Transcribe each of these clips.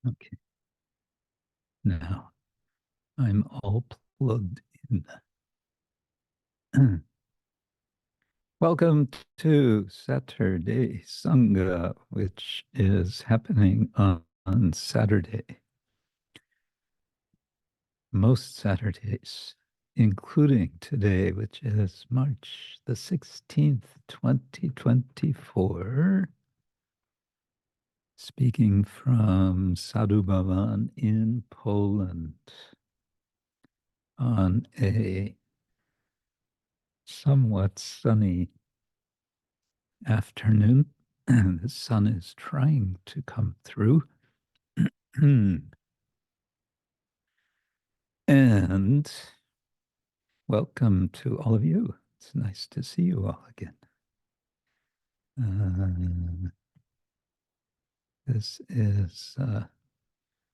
Okay, now I'm all plugged in. Welcome to Saturday Sanga, which is happening on Saturday, most Saturdays, including today, which is March the 16th, 2024. Speaking from Sadhu-bhavan in Poland on a somewhat sunny afternoon. And the sun is trying to come through. And welcome to all of you. It's nice to see you all again. This is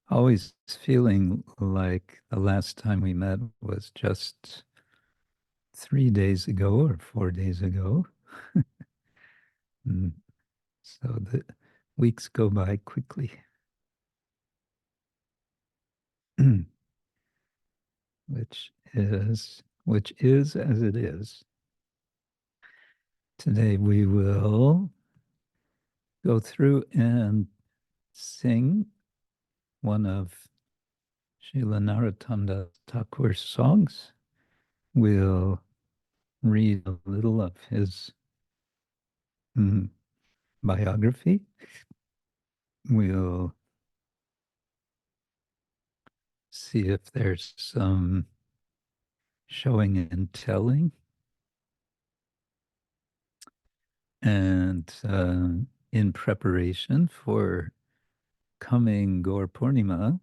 always feeling like the last time we met was just 3 days ago or 4 days ago. So the weeks go by quickly. which is as it is. Today we will go through and sing one of Srila Narottama Thakura's songs. We'll read a little of his biography. We'll see if there's some showing and telling. And in preparation for coming Gaur Purnima,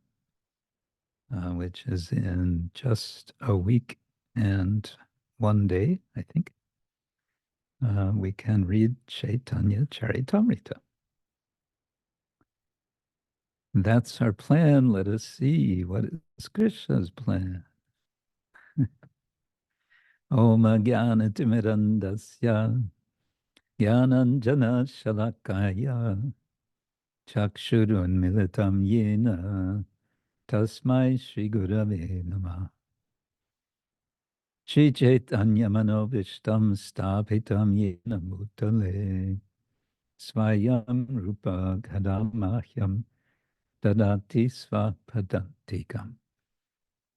which is in just a week and 1 day, I think, we can read Chaitanya Charitamrita. That's our plan. Let us see. What is Krishna's plan? Om Jnana Timirandasya Jnananjana Shalakaya Chakshurun Militam Yena Tasmai Shri Gurave Namah. Shri Chaitanya Manovishtam Stapitam Yena Bhutale Svayam Rupa Kadamahyam Dadati Svapadantikam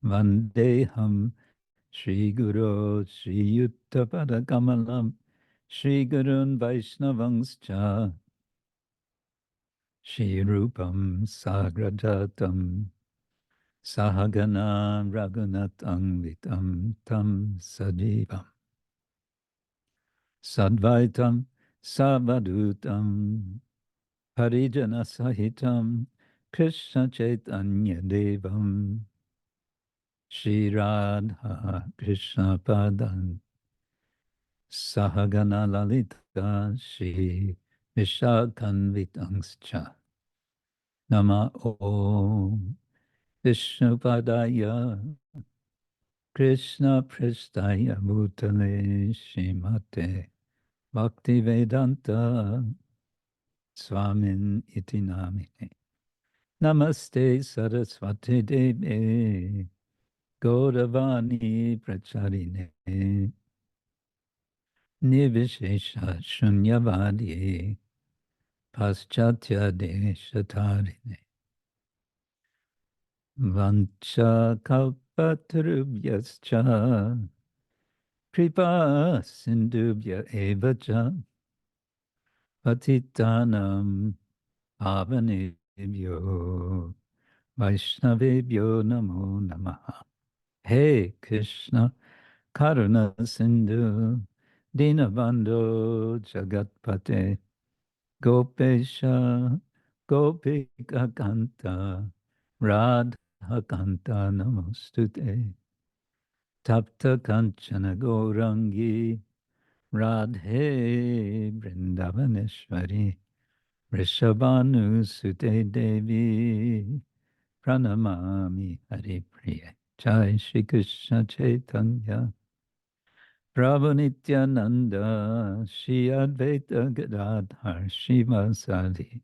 Vandeham Shri Guru Shri Yuttapada Kamalam Shri Gurun Vaishnavangscha Shri Rupam Sagrajatam Sahagana Raghunatam Vitam Tam Sajivam Sadvaitam Savadutam Harijana Sahitam Krishna Chaitanya Devam Shri Radha Krishna Padan Sahagana Lalita Shri Vishakhanvitangscha Nama Om Vishnupadaya Krishna Prestaya Bhutale Shrimate Bhaktivedanta Swamin iti namine. Namaste Saraswati Devi Gauravani Pracharine Nivishesha Shunyavadi Paschatya Deshatarine Vancha Kalpatarubhyascha Kripa Sindhubhya Evacha Patitanam Avanebhyo Vaishnavebhyo Namo Namaha. Hey Krishna Karuna Sindhu Dinabandho Jagatpate Gopesha Gopika Kanta Radha Kanta Namostute Tapta Kanchana Gourangi Radhe Vrindavaneshwari Rishabhanu Sute Devi Pranamami Hari Priya Jai Shri Krishna Chaitanya Prabhu Nityananda Shri Advaita Gadadhar Shivasadi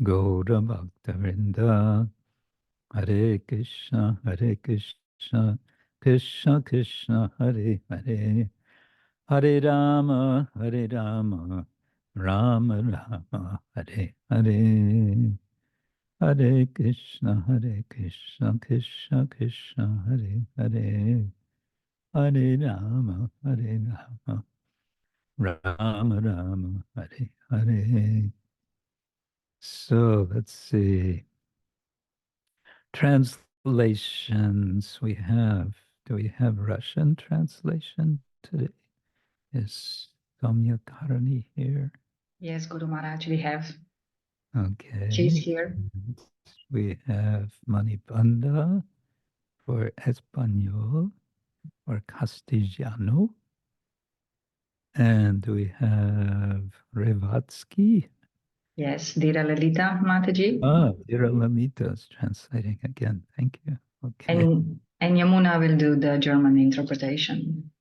Gaura Bhakta Vrinda Hare Krishna, Hare Krishna, Krishna Krishna, Hare Hare, Hare Rama, Hare Rama, Rama Rama, Hare Hare. Hare Krishna, Krishna Krishna, Hare Hare, Hare Rama, Rama Rama, Hare Hare. So let's see. Translations we have. Do we have Russian translation today? Is Soumya Karani here? Yes, Guru Maharaj, we have. She's Okay. here. We have Manipanda for Espanol or Castellano. And we have Revatsky. Yes, Dira Lalita Mataji. Ah, Dira Lalita is translating again. Thank you. Okay. And Yamuna will do the German interpretation.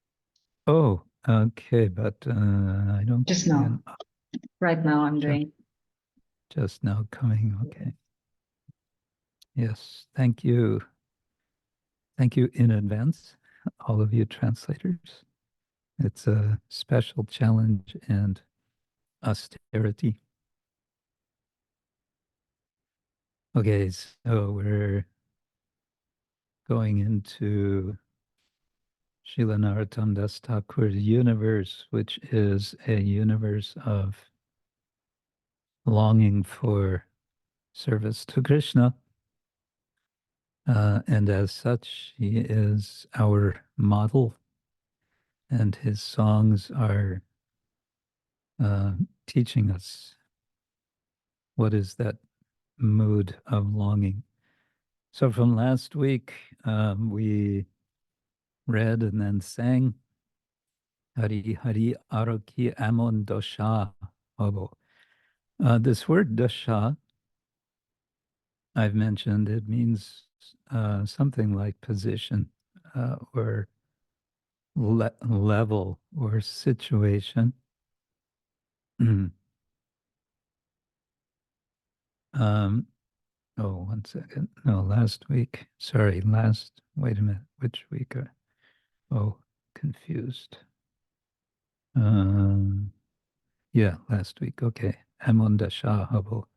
Oh, okay, but I don't Just see now. Right now I'm doing. Just now coming. Okay. Yes, thank you. Thank you in advance, all of you translators. It's a special challenge and austerity. Okay, so we're going into Srila Narottama Das Thakur's universe, which is a universe of longing for service to Krishna. And as such, he is our model, and his songs are teaching us what is that mood of longing. So from last week, we read and then sang Hari Hari Aroki Amon Dosha Hobo. This word daśā, I've mentioned, it means something like position or level or situation. Oh, 1 second. No, last week. Sorry, wait a minute. Which week? Oh, confused. Yeah, last week. Okay. Amon daśā hobo.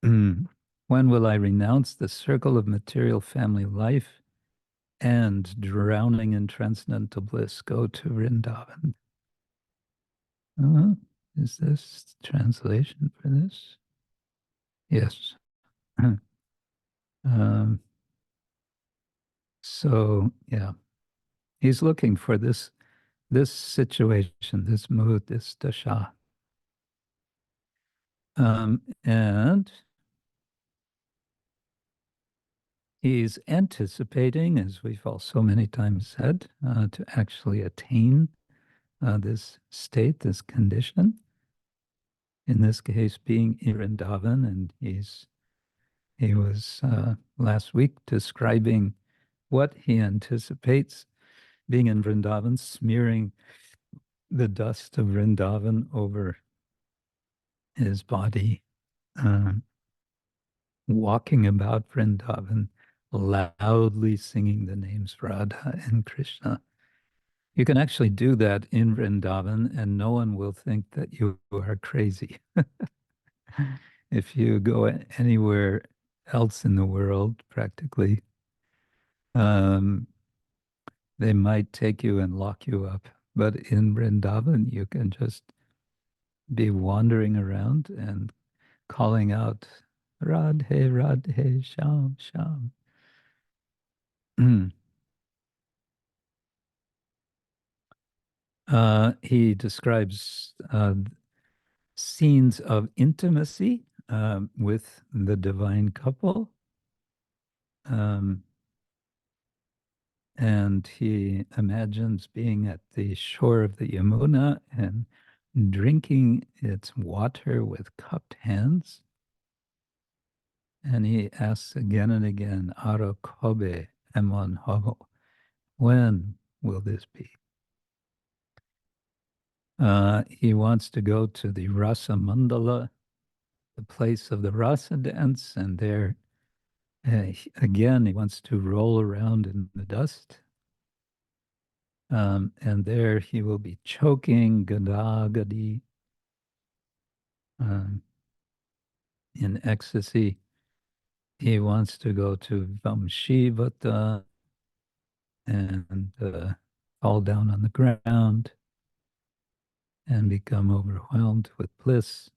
When will I renounce the circle of material family life and drowning in transcendental bliss go to Vrndavana? Is this translation for this? Yes. So yeah, he's looking for this situation, this mood, this daśā. And he's anticipating, as we've also many times said, to actually attain this state, this condition. In this case, being in Vrndavana, and he was last week describing what he anticipates being in Vrndavana, smearing the dust of Vrndavana over his body, walking about Vrndavana, loudly singing the names Radha and Krishna. You can actually do that in Vrndavana, and no one will think that you are crazy. If you go anywhere else in the world, practically, they might take you and lock you up. But in Vrndavana, you can just be wandering around and calling out, Radhe, Radhe, Sham, Sham. He describes scenes of intimacy with the divine couple. And he imagines being at the shore of the Yamuna and drinking its water with cupped hands. And he asks again and again, Aro Kabe Emon Hobo, when will this be? He wants to go to the Rasa Mandala, the place of the Rasa dance, and there Again, he wants to roll around in the dust. And there he will be choking, gadagadi, in ecstasy. He wants to go to Vamshivata and fall down on the ground and become overwhelmed with bliss.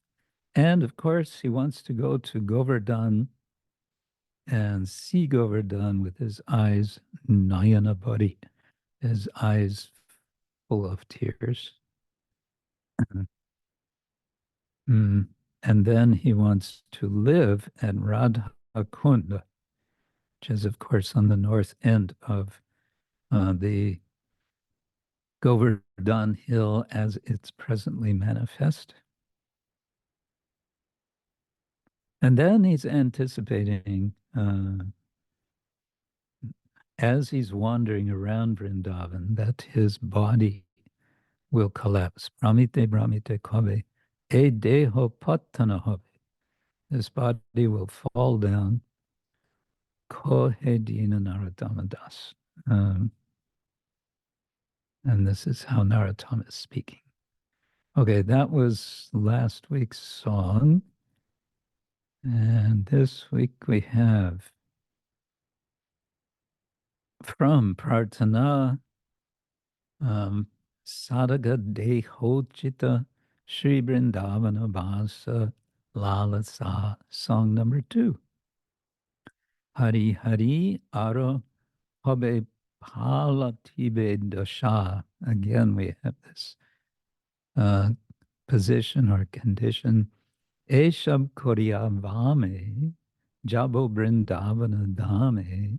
And of course, he wants to go to Govardhan and see Govardhan with his eyes nayana body, his eyes full of tears. Mm. And then he wants to live at Radha Kunda, which is, of course, on the north end of the Govardhan Hill as it's presently manifest. And then he's anticipating, as he's wandering around Vrindavan, that his body will collapse. Brahmite, Brahmite, Kabe, e Dehopatana hobe. His body will fall down. Kohedina Narottama Das. And this is how Narottama is speaking. Okay, that was last week's song. And this week we have from Prarthana, Sadhaka Dehocita, Sri Vrndavana Basa, Lalasa, song number 2. Hari Hari Aro Habe Palatibe daśā. Again, we have this position or condition. Eshab koriyā vāme, yābo Vrndavana dhāme,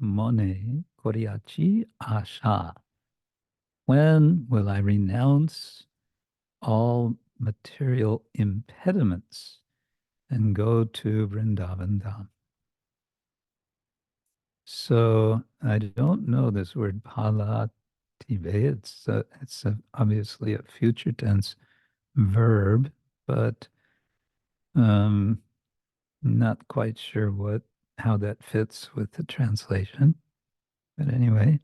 mone koriyāchi daśā. When will I renounce all material impediments and go to Vrindavan Dham? So I don't know this word Palatibe. It's obviously a future tense verb, but not quite sure how that fits with the translation. But anyway,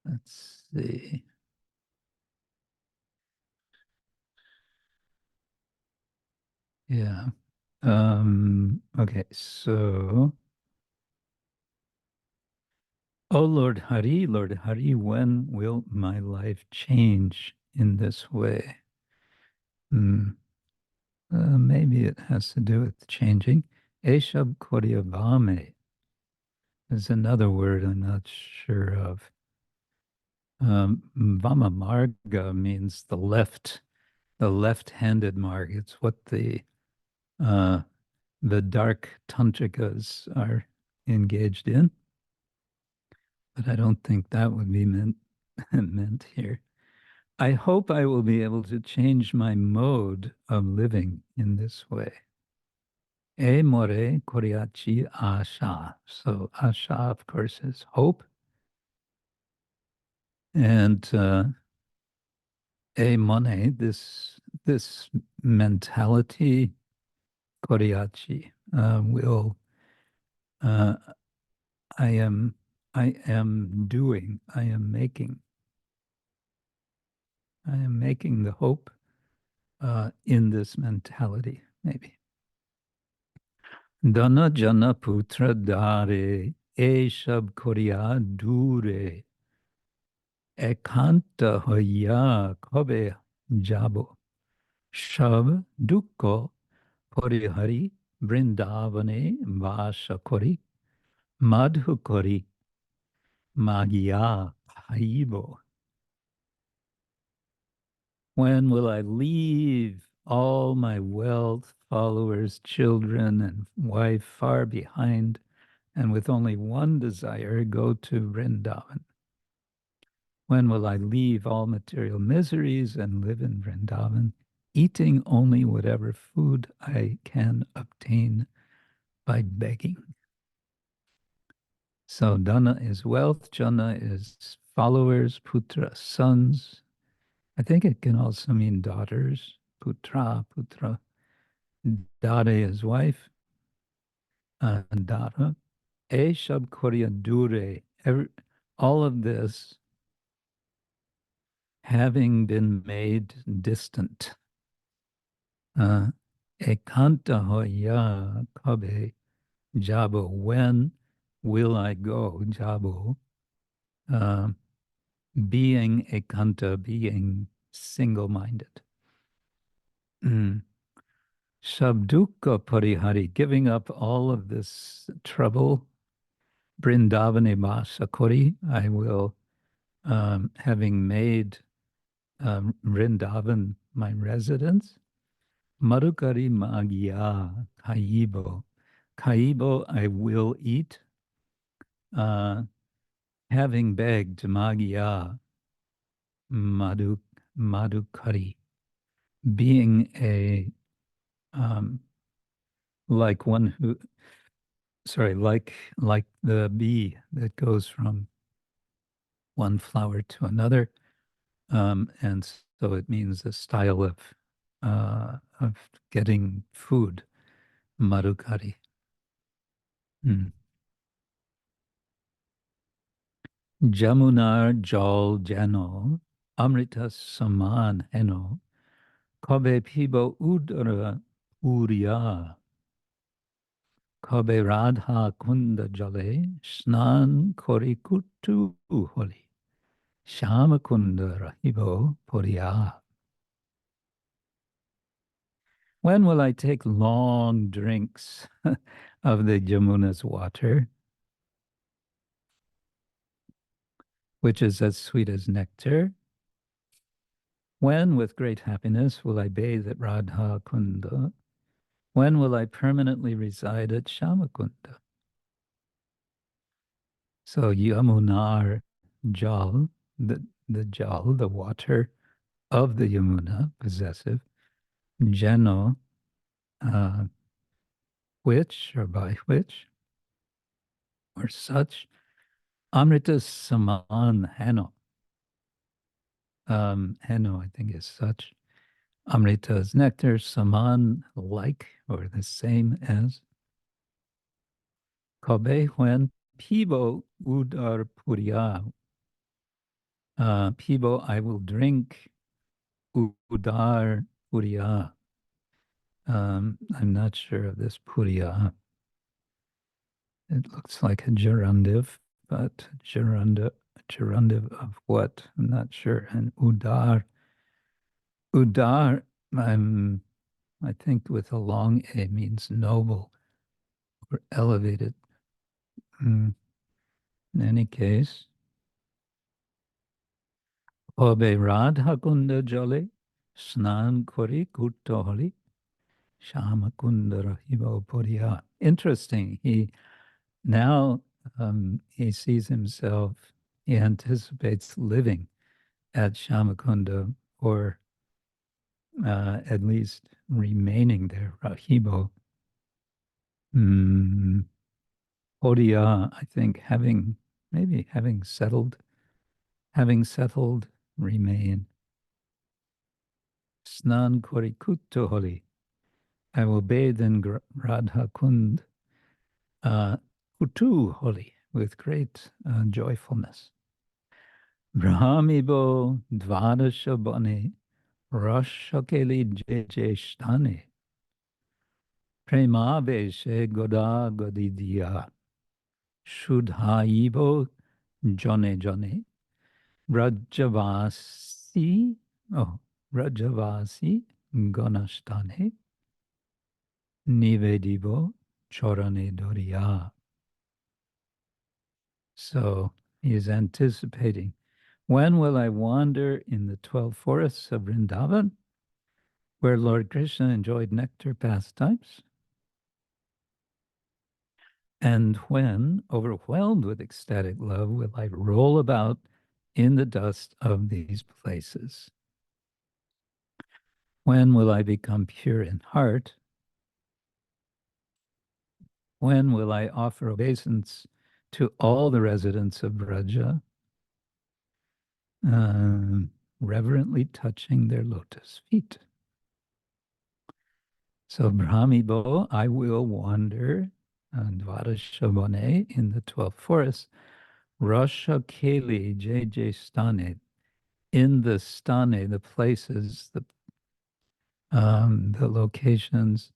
let's see. Yeah. Okay, so, oh Lord Hari, when will my life change in this way? Maybe it has to do with changing. Eshab koriyā vāme is another word I'm not sure of. Vama marga means the left-handed marg. It's what the dark tantrikas are engaged in. But I don't think that would be meant here. I hope I will be able to change my mode of living in this way. E more koriyāchi daśā. So daśā, of course, is hope. And mone, this mentality, koriyāchi, will I am doing, I am making the hope in this mentality, maybe. Dhana jana putra dāre, shab koriyā dūre, ekānta hoiyā Kabe yābo, shab dukko porihari Vrndavane Basa kori, madhu kori, magiya haibo. When will I leave all my wealth, followers, children, and wife far behind, and with only one desire, go to Vrindavan? When will I leave all material miseries and live in Vrindavan, eating only whatever food I can obtain by begging? So dana is wealth, jana is followers, putra, sons. I think it can also mean daughters, putra. dāre, his wife, dāra, sab koriyā dūre. All of this having been made distant. Ekānta hoiyā Kabe yābo. When will I go, yābo? Being ekānta, being single-minded. Sabduka parihari, giving up all of this trouble. Vrndavana Basa kori, I will, having made Vrindavan my residence. Madhukari magya kaibo. Kaibo I will eat. Having begged magya madhukari. Being a like one who, sorry, like the bee that goes from one flower to another, and so it means a style of getting food, madhukari. Jamunar jal jano, amrita saman heno, Kabe pibo udara puria. Kabe radha kunda jale, snan korikutu holi. Shama kunda rahibo koriyā. When will I take long drinks of the Jamuna's water, which is as sweet as nectar? When, with great happiness, will I bathe at Radha Kunda? When will I permanently reside at Shamakunda? So Yamunar Jal, the Jal, the water of the Yamuna, possessive, Jano, which or by which, or such, Amrita Saman Hano. Heno, I think, is such. Amrita is nectar, Saman, like, or the same as. Kabe, when Pibo udar puria. Pibo, I will drink udar puria. I'm not sure of this puria. It looks like a gerundive, but gerundive of what? I'm not sure. And udar, I think with a long A means noble or elevated. In any case, Obe Radha Kunda Jale, Snan Kori Kuttoli, Shama Kunda Rahibo Puriya. Interesting. He now he sees himself, he anticipates living at Shamakunda, or at least remaining there, Rahibo. Hoiyā, I think, maybe having settled, remain. Snan korikutto holi. I will bathe in Radha Kund, kutu holi, with great joyfulness. Brahmibo dvadasha bane, rashakeli jejeshtane, premaveshe goda godidiya, shudhaibo jone jone, Rajavasi Ganashtane Nivedibo Chorane Doriya. So he is anticipating, when will I wander in the 12 forests of Vrindavan, where Lord Krishna enjoyed nectar pastimes? And when, overwhelmed with ecstatic love, will I roll about in the dust of these places? When will I become pure in heart? When will I offer obeisance to all the residents of Vraja, reverently touching their lotus feet? So Brahmibo, I will wander Dvadasha in the 12 forests. Rasha Keli JJ Stane, in the stane, the places, the locations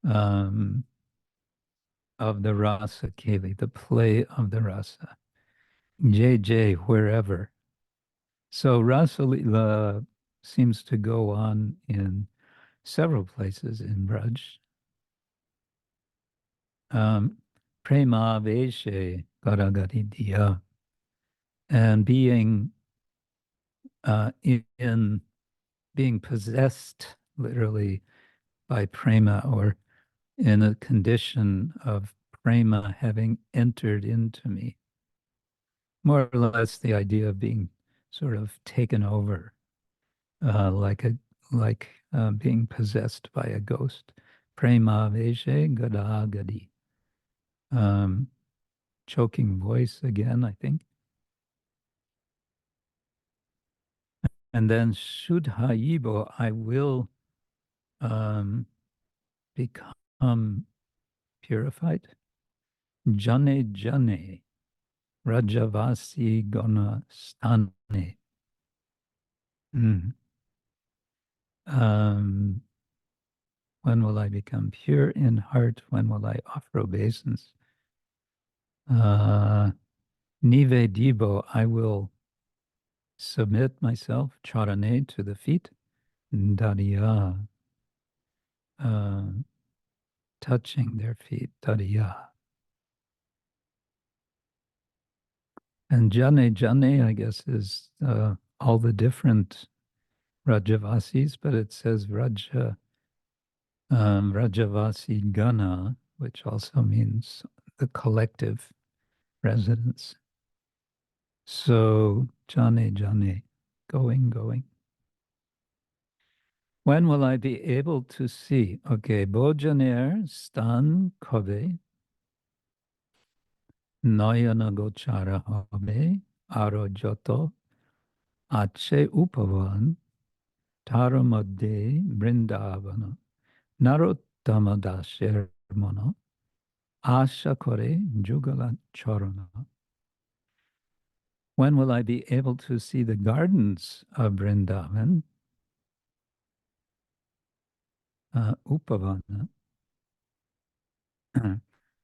of the rasa Keli, the play of the rasa. JJ, wherever. So Rasa Lila seems to go on in several places in Braj. Prema Veshe Garagadidiya, and being in being possessed literally by prema, or in a condition of prema having entered into me. More or less the idea of being sort of taken over, like being possessed by a ghost. Prema Veshe Gadagadi. Choking voice again, I think. And then Shuddha Yibo, I will become purified. Jane Jane, Rajavasi Gona Stane. When will I become pure in heart? When will I offer obeisance? Nive Dibo, I will submit myself, charane, to the feet. Dariya, touching their feet, dariya. And jane, jane, I guess, is all the different Rajavasis, but it says Rajavasi Gana, which also means the collective residence. So, jane, jane, going, going. When will I be able to see? Okay, Bojaner, Stan, Kabe, Nayana Gochara Habe, Arojoto, Ache Upavan, Taramade, Vrndavana, Narottama Dashermana, Asha Kore, Jugala Charana. When will I be able to see the gardens of Vrindavan, Upavana,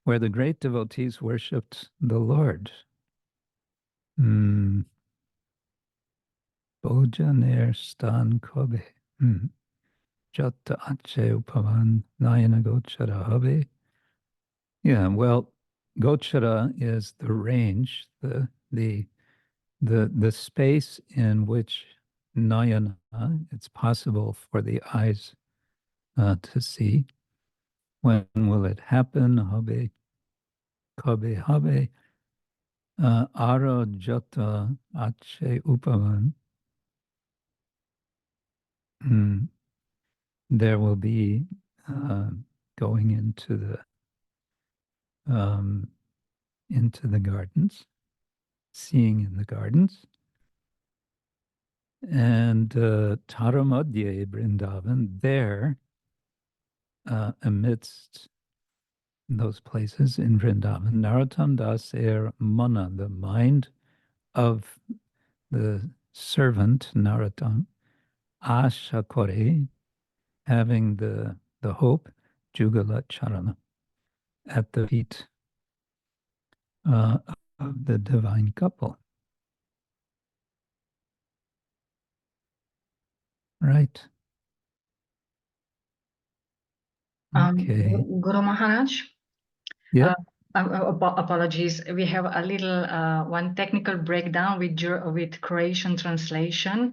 where the great devotees worshipped the Lord? Bojaner Stan Kobe. Jata Ache Upavan Nayana Gochara Habe. Yeah, well, Gochara is the range, the space in which Nayana, it's possible for the eyes to see. When will it happen? Habe, Kabe, Habe, Ara Jata Ache Upavan. There will be going into the gardens, seeing in the gardens. And Taramadhye Vrindavan, there, amidst those places in Vrindavan, Narottama Dasa Mana, the mind of the servant Narottama, Asha Kore, having the hope, Jugala Charana, at the feet of the divine couple. Right. Okay. Guru Maharaj? Yeah. Apologies. We have a little one technical breakdown with Croatian translation.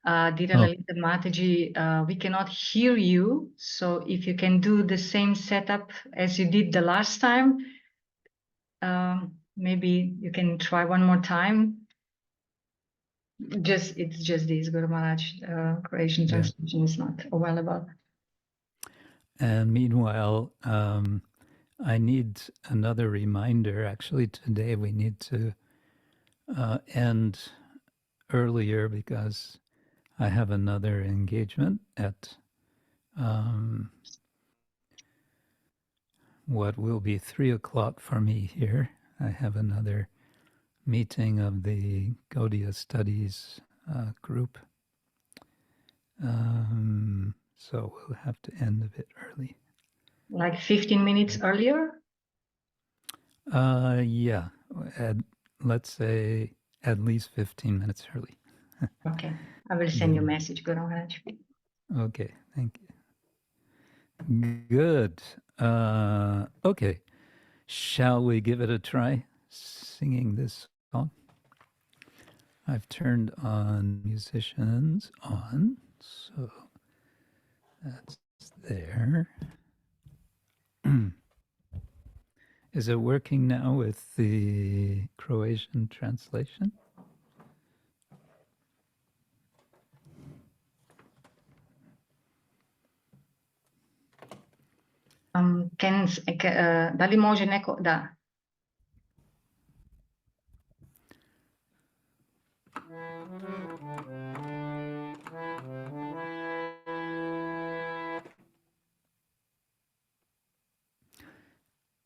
Dira Lalita Mataji, we cannot hear you. So if you can do the same setup as you did the last time, maybe you can try one more time. It's just this, Guru Maharaj. Croatian translation is not available. And meanwhile, I need another reminder. Actually, today we need to end earlier because I have another engagement at what will be 3 o'clock for me here. I have another meeting of the Gaudiya Studies group. So we'll have to end a bit early. Like 15 minutes earlier? Yeah, let's say at least 15 minutes early. Okay, I will send you a message, Guru Maharaj. Okay, thank you. Good. Okay, shall we give it a try singing this song? I've turned on musicians on, so that's there. Is it working now with the Croatian translation? Da li može neko, da.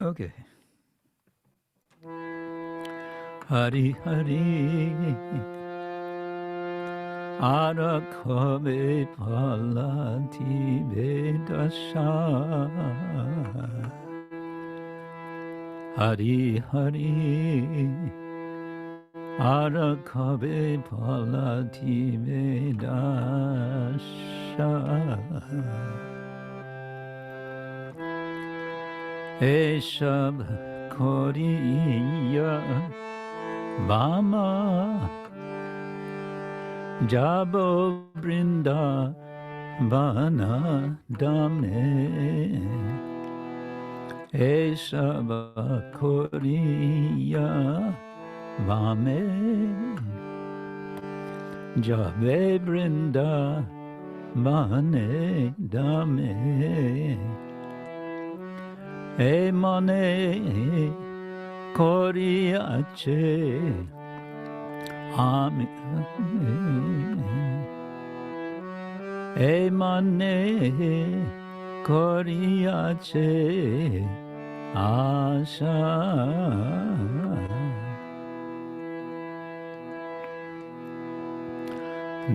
Okay. Hari Hari Ara Kabe Palatibe daśā Hari Hari Ara Kabe Palatibe daśā Eshab koriyā vāma yābo Vrndavana dhāme Eshab koriyā vāme yābo Vrndavana dhāme mone koriyāchi mone koriyāchi daśā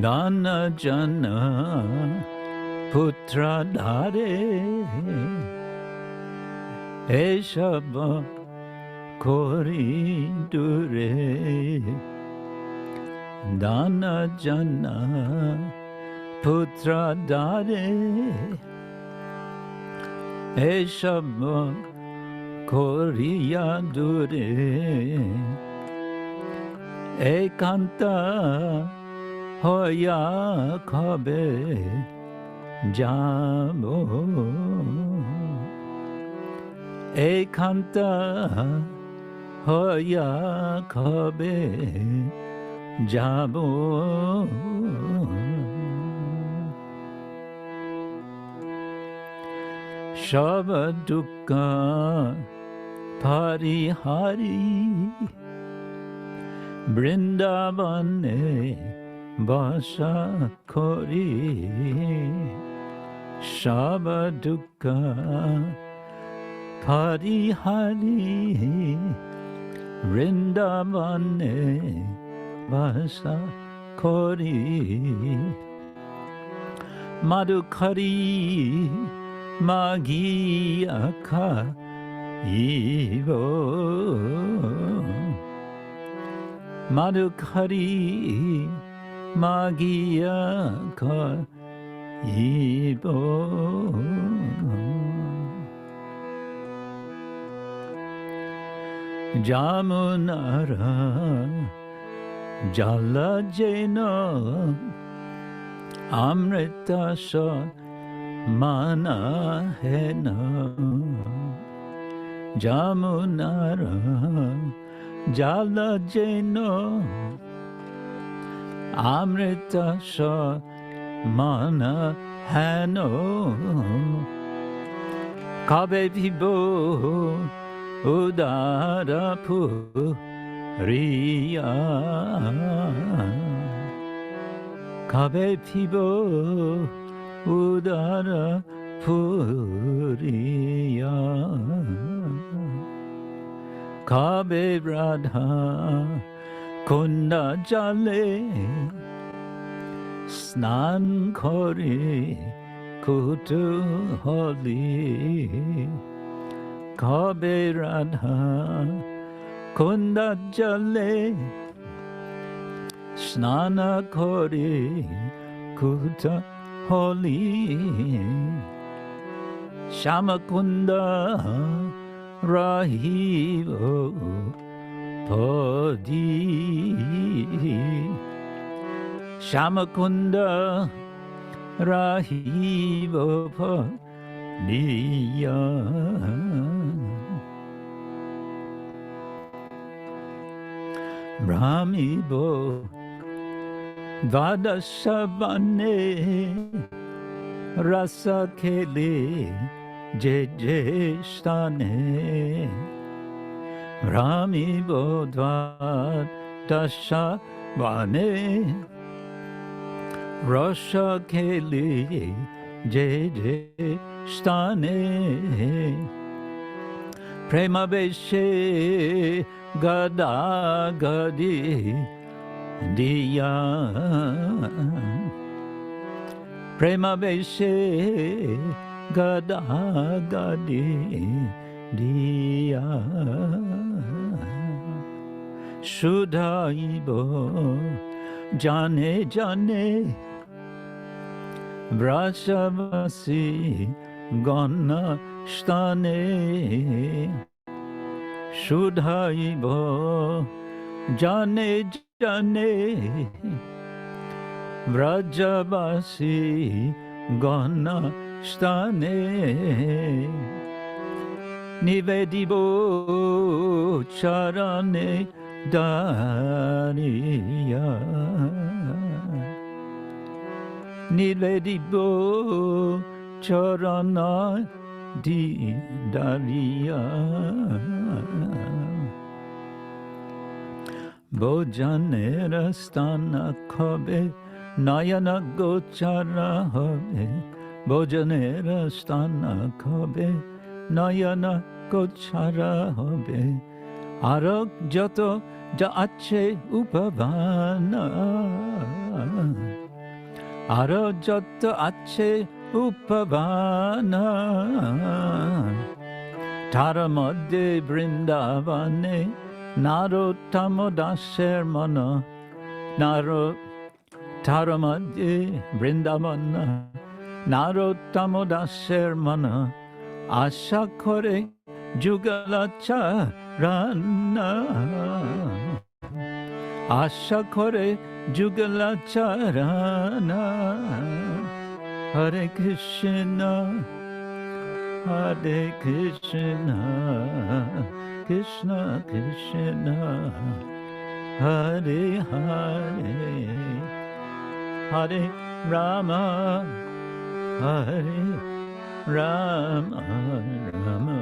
dhana jana putra dāre yābo koriyā dūre dhana jana putra dāre yābo koriyā dūre ekānta hoiyā Kabe yābo ekānta hoiyā Kabe yābo Sadhaka parihari Vrndavana Basa koriyā Sadhaka parihari Vrndavana Basa koriyā madhukari magiya kaivo madhukari magiya kaivo jamunara jala jena amrita sa mana hena jamunara jala jena amrita sa mana hena Kabe pibo udara puriya Kabe pibo udara puriya Kabe Radha Kunda Jale Snan Kori Kutuholi Kabe Radha Kunda Jale Snana Kori Kutuholi Shamakunda Rahivo Podi Shamakunda Rahivo Podiya Brahmibo Vadashavane Rasa Keli Jejestane Rami Bodvad Dasha Vane Rasha Keli Jejestane Prema Veshe Gada Gadi Diya Prema Veshe Gada Gadi Diya Shudhaibo Jane Jane Vrashavasi Gana Shtane Shudhaibo Jane Jane Vrajavasi Gana Stane Nivedibo Charane Dariya Nivedibo Charana Di Dariya Bojanera Stana Kabe Nayana Gochara Habe Bojanera Stana Kabe Nayana Gochara Habe Arok Joto Jaache Upavana Arok Joto Ache Upavana Taramade Vrndavane Narottama Dashermana Taramade Vrndavana Narottama Dashermana Asha Kore Jugalacharana Asha Kore Jugalacharana Hare Krishna Hare Krishna Krishna Krishna Hare Hare Hare Rama Hare Rama Rama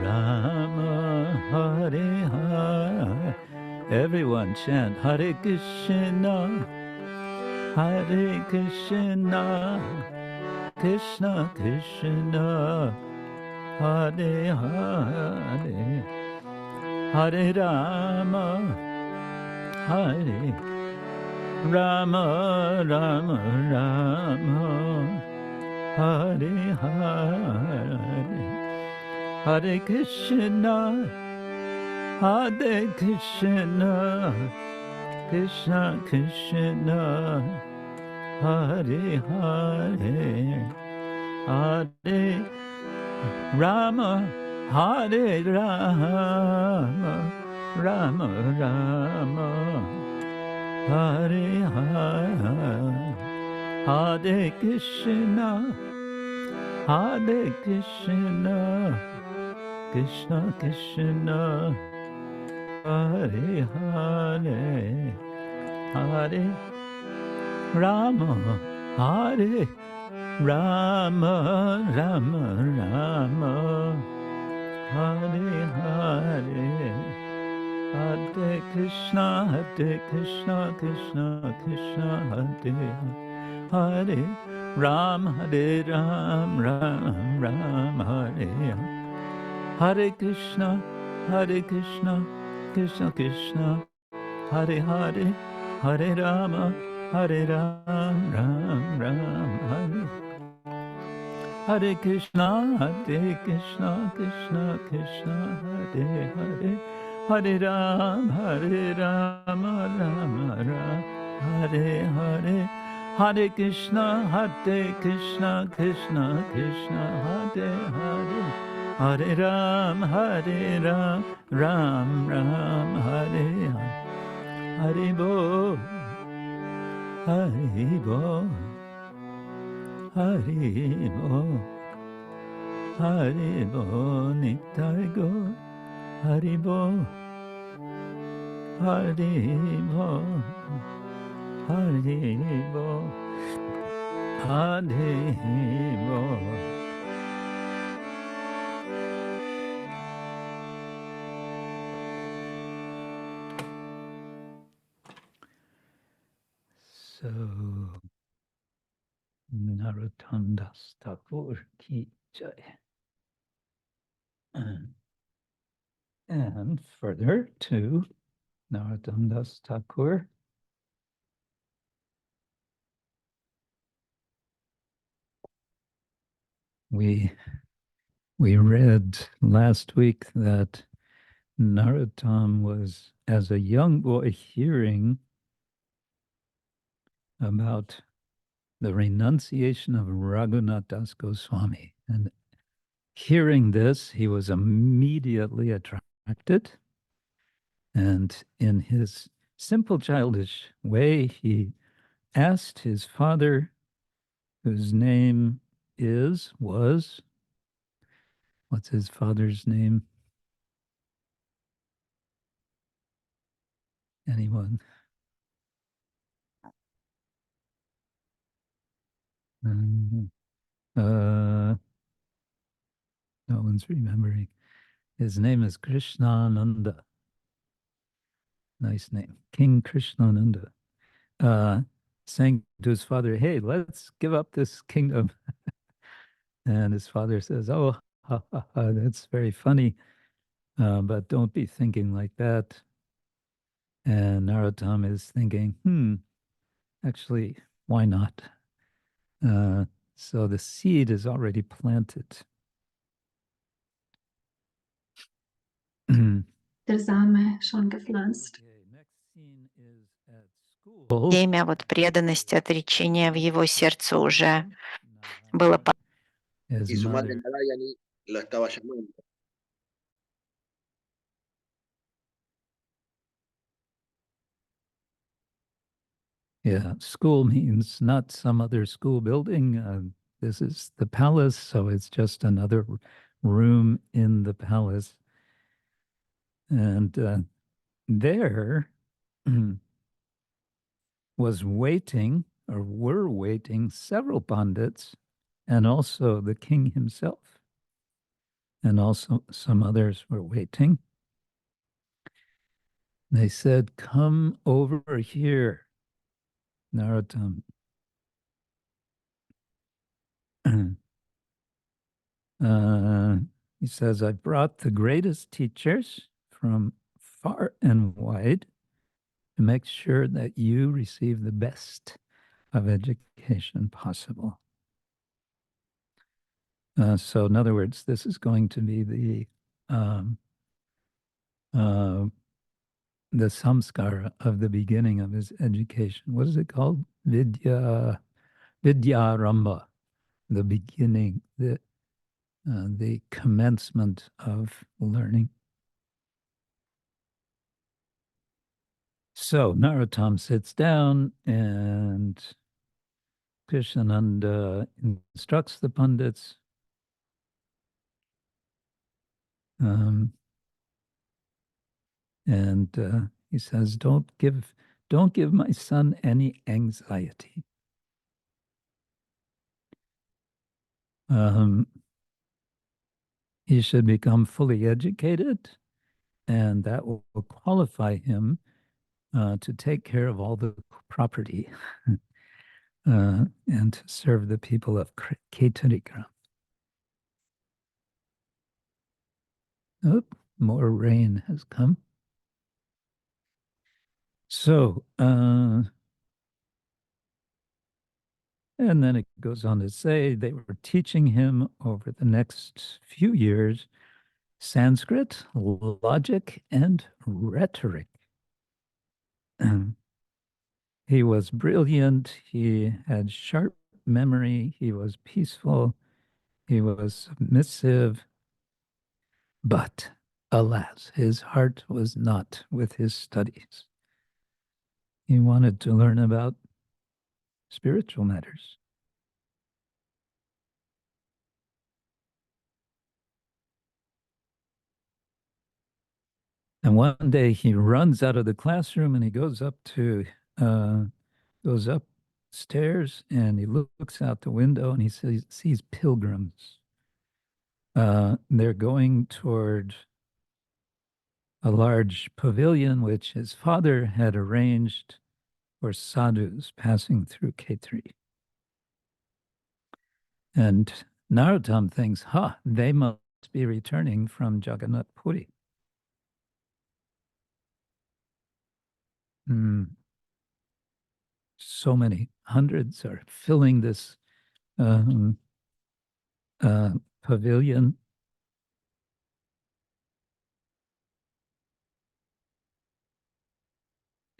Rama Hare Hare. Everyone chant Hare Krishna Hare Krishna Krishna Krishna Hare Hare Hare Rama Hare Rama Rama Rama Hare Hare Hare Krishna Hare Krishna Krishna Krishna Hare Hare Hare Rama Hare Rama Rama Rama Hare Hare Hare Krishna Hare Krishna Krishna Krishna Hare Hare Hare Rama Hare Rama Rama Rama Hare Hare Hare Krishna Krishna Krishna Hare Hare Ram Hare Ram Ram Ram Hare Hare Krishna Hare Krishna, Krishna Krishna, Hare Hare, Hare Rama, Hare Ram, Ram Ram, Hare Hare Krishna, Hare Krishna, Krishna Krishna, Hare Hare, Hare Ram, Rama Ram, Hare Hare, Hare Krishna, Krishna Krishna, Hare Hare, Hare Ram, Ram Ram, Hare Hare, Hare Bo, Hare Bo. Haribo, Haribo, Nittaigo, Haribo, Haribo, Haribo, Haribo. So, Narottama Thakur ki jai. And further to Narottama Thakur. We read last week that Narottama was, as a young boy, hearing about the renunciation of Raghunath Das Goswami. And hearing this, he was immediately attracted. And in his simple childish way, he asked his father, whose name was, what's his father's name? Anyone? No one's remembering. His name is Krishnananda. Nice name. King Krishnananda. Saying to his father, hey, let's give up this kingdom. And his father says, oh, ha, ha, ha, that's very funny, but don't be thinking like that. And Narottama is thinking, actually, why not? So the seed is already planted. Der Same schon gepflanzt. Семя вот преданности, отречения в его сердце уже было. Y su madre Narayani lo estaba llamando. Yeah, school means not some other school building. This is the palace, so it's just another room in the palace. And there were waiting several pandits, and also the king himself. And also some others were waiting. They said, come over here, Narottama. He says, I brought the greatest teachers from far and wide to make sure that you receive the best of education possible. So in other words, this is going to be the samskara of the beginning of his education. What is it called? Vidyarambha, the beginning, the commencement of learning. So Narottama sits down and Krishnananda instructs the pandits. And he says, don't give my son any anxiety. He should become fully educated, and that will qualify him to take care of all the property and to serve the people of Ketarikram. Oh, more rain has come. So, and then it goes on to say they were teaching him over the next few years Sanskrit, logic, and rhetoric. He was brilliant. He had sharp memory. He was peaceful. He was submissive. But alas, his heart was not with his studies. He wanted to learn about spiritual matters. And one day he runs out of the classroom and he goes upstairs and he looks out the window and he sees pilgrims. They're going toward a large pavilion which his father had arranged for sadhus passing through Khetri. And Narottama thinks, they must be returning from Jagannath Puri. So many, hundreds are filling this pavilion.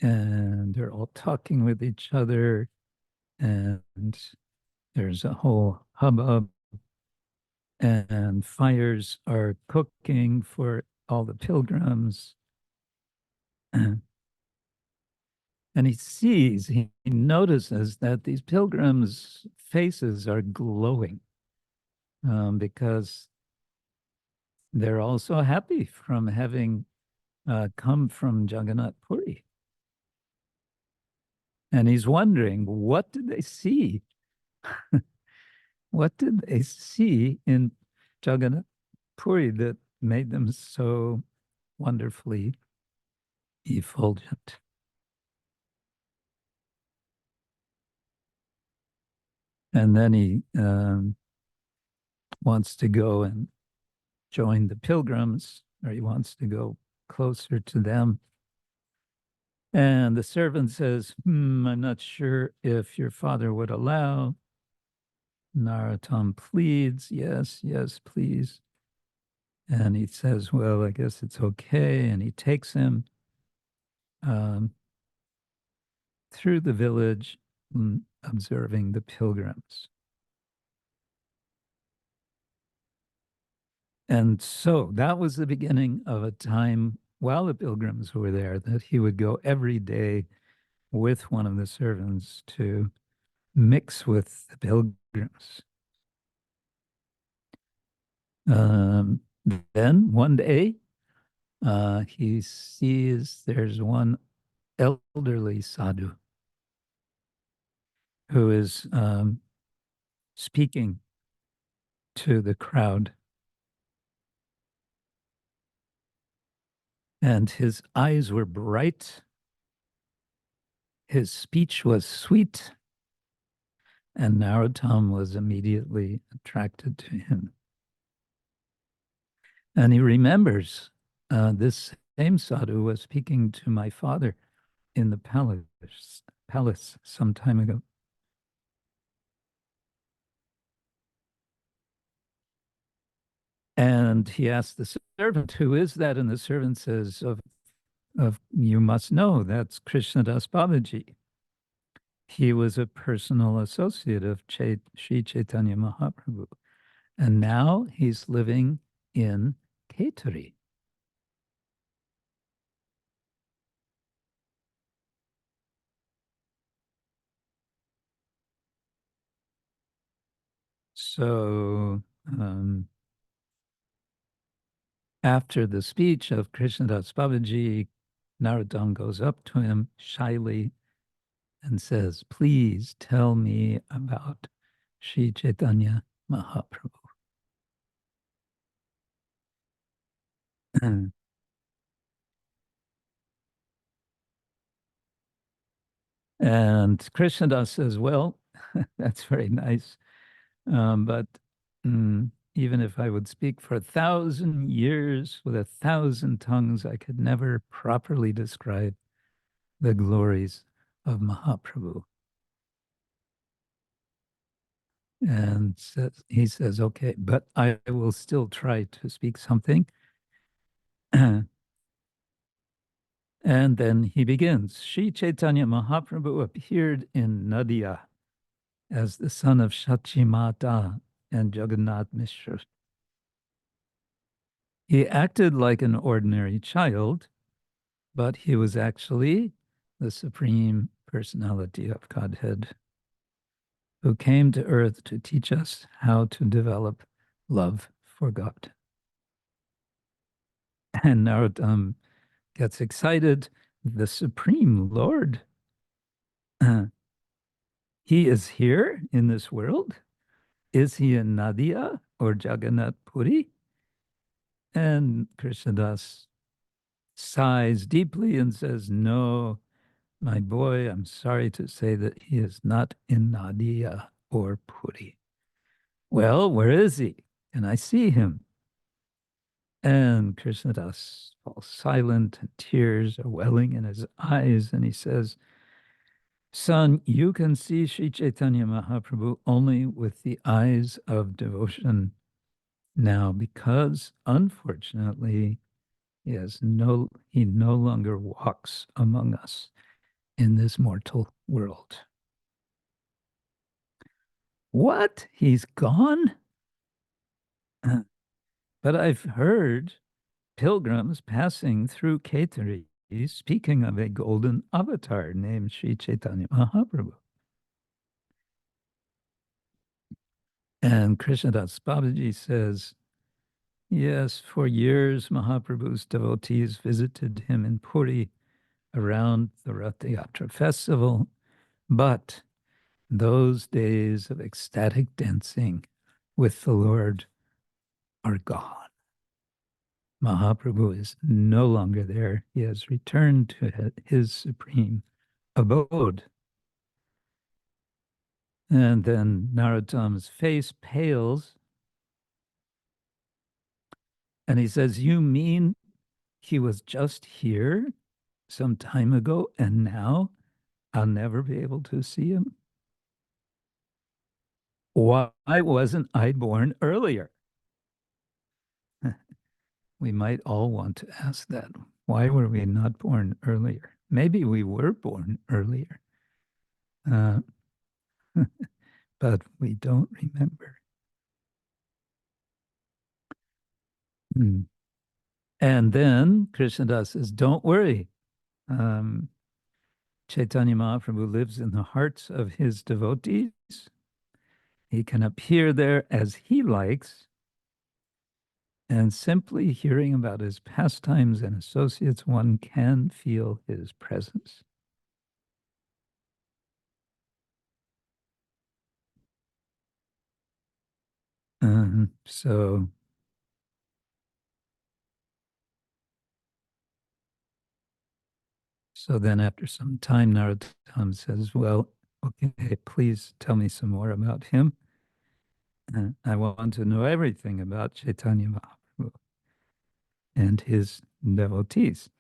And they're all talking with each other. And there's a whole hubbub. And fires are cooking for all the pilgrims. And he notices that these pilgrims' faces are glowing because they're also happy from having come from Jagannath Puri. And he's wondering, what did they see? What did they see in Jagannath Puri that made them so wonderfully effulgent? And then he wants to go and join the pilgrims, or he wants to go closer to them. And the servant says, I'm not sure if your father would allow. Narottama pleads, yes, please. And he says, well, I guess it's okay. And he takes him through the village, observing the pilgrims. And so that was the beginning of a time while the pilgrims were there that he would go every day with one of the servants to mix with the pilgrims. Then one day, he sees there's one elderly sadhu who is speaking to the crowd. And his eyes were bright. His speech was sweet. And Narottama was immediately attracted to him. And he remembers this same sadhu was speaking to my father in the palace some time ago. And he asked the servant, who is that? And the servant says, you must know, that's Krishna Babaji. He was a personal associate of Sri Chaitanya Mahaprabhu. And now he's living in Khetri. So after the speech of Krishnadas Babaji, Narottama goes up to him shyly and says, please tell me about Sri Chaitanya Mahaprabhu. And Krishnadas says, well, that's very nice. But even if I would speak for 1,000 years with 1,000 tongues, I could never properly describe the glories of Mahaprabhu. And he says, okay, but I will still try to speak something. And then he begins. Sri Chaitanya Mahaprabhu appeared in Nadia as the son of Shachimata and Jagannath Mishra. He acted like an ordinary child, but he was actually the Supreme Personality of Godhead, who came to earth to teach us how to develop love for God. And Narottama gets excited. The Supreme Lord, he is here in this world. Is he in Nadia or Jagannath Puri? And Krishnadas sighs deeply and says, no, my boy, I'm sorry to say that he is not in Nadia or Puri. Well, where is he? Can I see him? And Krishnadas falls silent and tears are welling in his eyes. And he says, son, you can see Sri Chaitanya Mahaprabhu only with the eyes of devotion now, because unfortunately, he no longer walks among us in this mortal world. What? He's gone? But I've heard pilgrims passing through Ketari speaking of a golden avatar named Sri Chaitanya Mahaprabhu. And Krishnadas Babaji says, yes, for years Mahaprabhu's devotees visited him in Puri around the Rath Yatra festival, but those days of ecstatic dancing with the Lord are gone. Mahaprabhu is no longer there. He has returned to his supreme abode. And then Narottama's face pales. And he says, you mean he was just here some time ago and now I'll never be able to see him? Why wasn't I born earlier? We might all want to ask that. Why were we not born earlier? Maybe we were born earlier, but we don't remember. And then Krishnadas says, don't worry. Chaitanya Mahaprabhu lives in the hearts of his devotees. He can appear there as he likes. And simply hearing about his pastimes and associates, one can feel his presence. So then after some time, Narottama says, well, okay, please tell me some more about him. I want to know everything about Chaitanya Mahaprabhu and his devotees.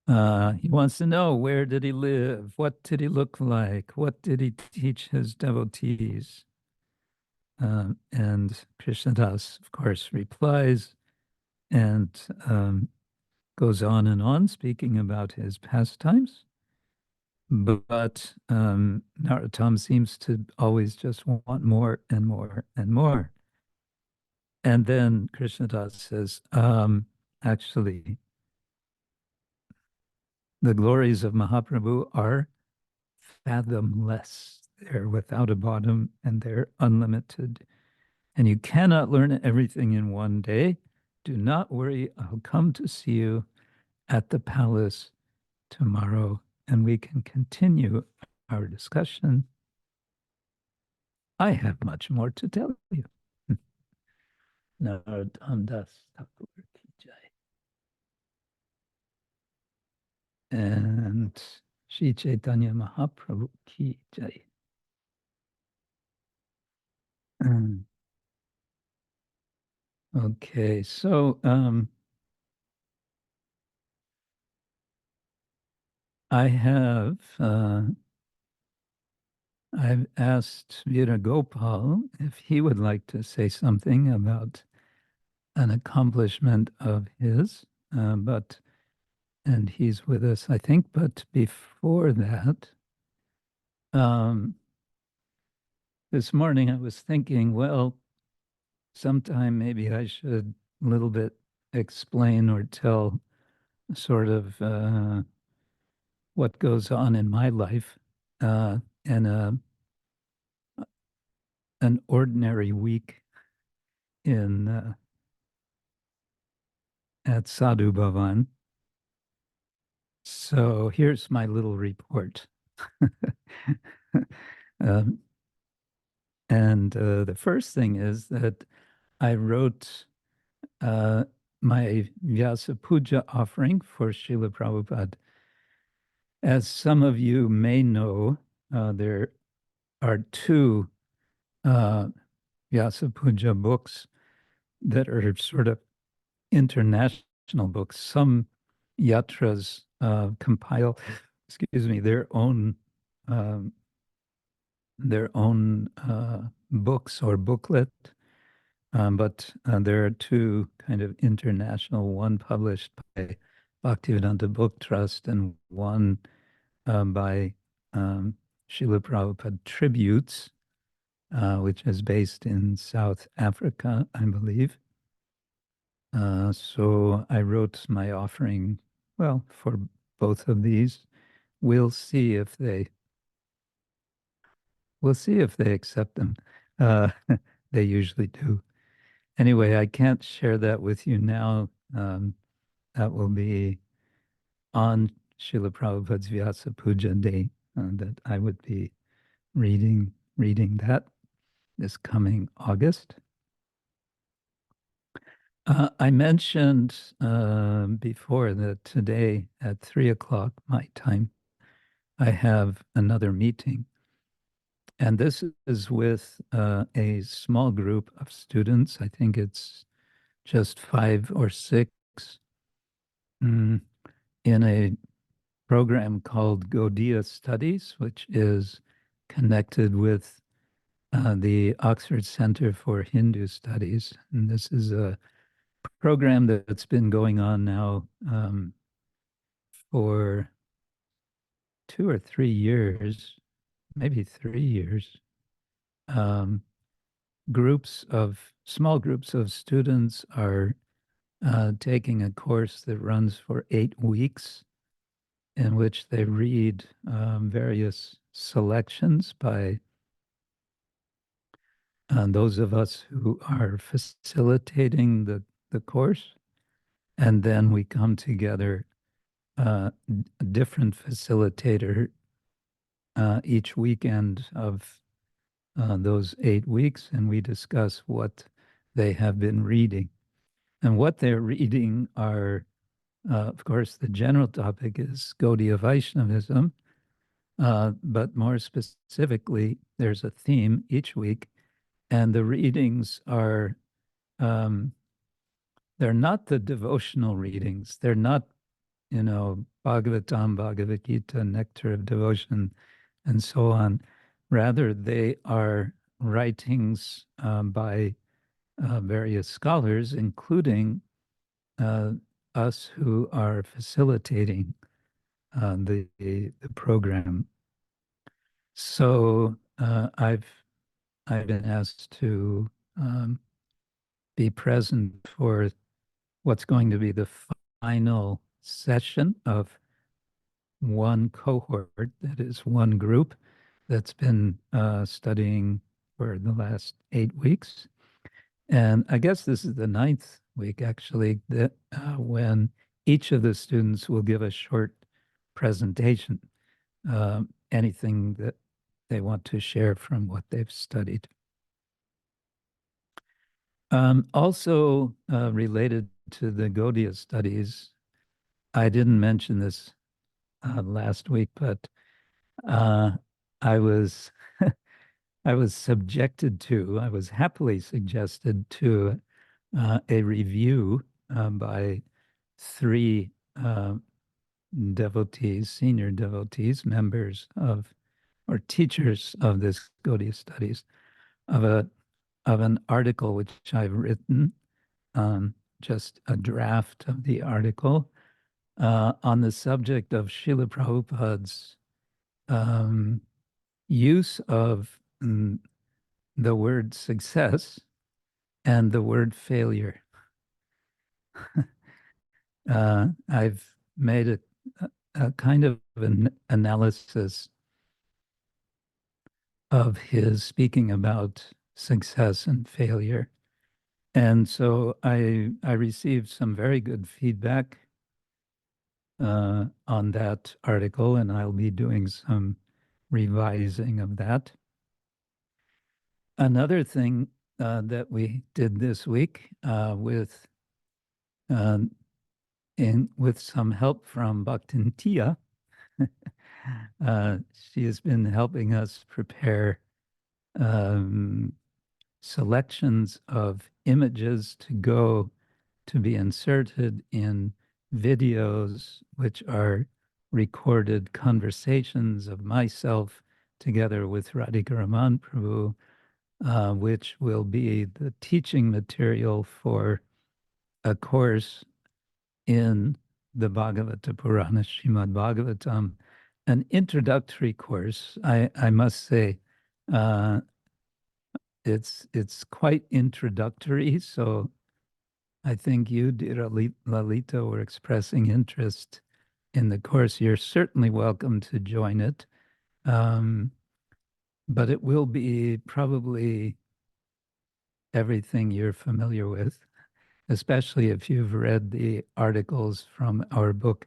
He wants to know, where did he live? What did he look like? What did he teach his devotees? And Krishnadas, of course, replies and goes on speaking about his pastimes. But Narottama seems to always just want more and more and more. And then Krishnadas says, actually, the glories of Mahaprabhu are fathomless. They're without a bottom and they're unlimited. And you cannot learn everything in one day. Do not worry. I'll come to see you at the palace tomorrow and we can continue our discussion. I have much more to tell you. Narottama Das Thakura ki jai. And Sri Chaitanya Mahaprabhu ki jai. Okay, so I've asked Veera Gopal if he would like to say something about an accomplishment of his, and he's with us, I think. But before that, this morning I was thinking, well, sometime maybe I should a little bit explain or tell sort of what goes on in my life in an ordinary week in at Sadhu-bhavan. So here's my little report. And the first thing is that I wrote my Vyasa Puja offering for Srila Prabhupada. As some of you may know, there are two Vyasa Puja books that are sort of international books. Some yatras compile, their own books or booklet, but there are two kind of international, one published by Bhaktivedanta Book Trust and one by Srila Prabhupada Tributes, which is based in South Africa, I believe. So I wrote my offering, well, for both of these. We'll see if they accept them. They usually do. Anyway, I can't share that with you now. That will be on Srila Prabhupada's Vyasa Puja Day, that I would be reading that this coming August. I mentioned before that today at 3:00 my time, I have another meeting. And this is with a small group of students. I think it's just 5 or 6 in a program called Gaudiya Studies, which is connected with the Oxford Center for Hindu Studies. And this is a program that's been going on now for 2 or 3 years, maybe 3 years. Small groups of students are taking a course that runs for 8 weeks, in which they read various selections by those of us who are facilitating the course. And then we come together, a different facilitator each weekend of those 8 weeks, and we discuss what they have been reading. And what they're reading are, of course, the general topic is Gaudiya Vaishnavism, but more specifically, there's a theme each week, and the readings are, they're not the devotional readings. They're not, Bhagavatam, Bhagavad Gita, Nectar of Devotion, and so on. Rather, they are writings by various scholars, including us who are facilitating the program. So I've been asked to be present for what's going to be the final session of one cohort, that is one group that's been studying for the last 8 weeks. And I guess this is the 9th week, actually, that when each of the students will give a short presentation, anything that they want to share from what they've studied. Also related to the Gaudiya studies, I didn't mention this last week, but I was I was happily suggested to a review by 3 devotees, senior devotees, members of, or teachers of this Gaudiya studies, of an article which I've written, just a draft of the article on the subject of Srila Prabhupada's use of the word success and the word failure. I've made a kind of an analysis of his speaking about success and failure. And so I received some very good feedback on that article, and I'll be doing some revising of that. Another thing that we did this week with some help from Bhaktintiya, she has been helping us prepare selections of images to be inserted in videos, which are recorded conversations of myself together with Radhika Raman Prabhu, which will be the teaching material for a course in the Bhagavata Purana, Srimad Bhagavatam, an introductory course. I must say, it's quite introductory, so I think you, dear Lalita, were expressing interest in the course. You're certainly welcome to join it, but it will be probably everything you're familiar with, especially if you've read the articles from our book,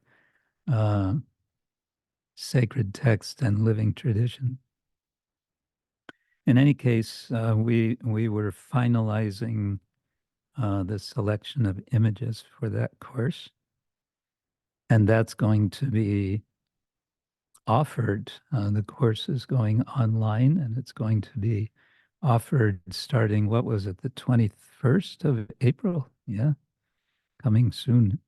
Sacred Text and Living Tradition. In any case, we were finalizing the selection of images for that course, and that's going to be offered. The course is going online, and it's going to be offered starting, what was it, the 21st of April? Yeah, coming soon.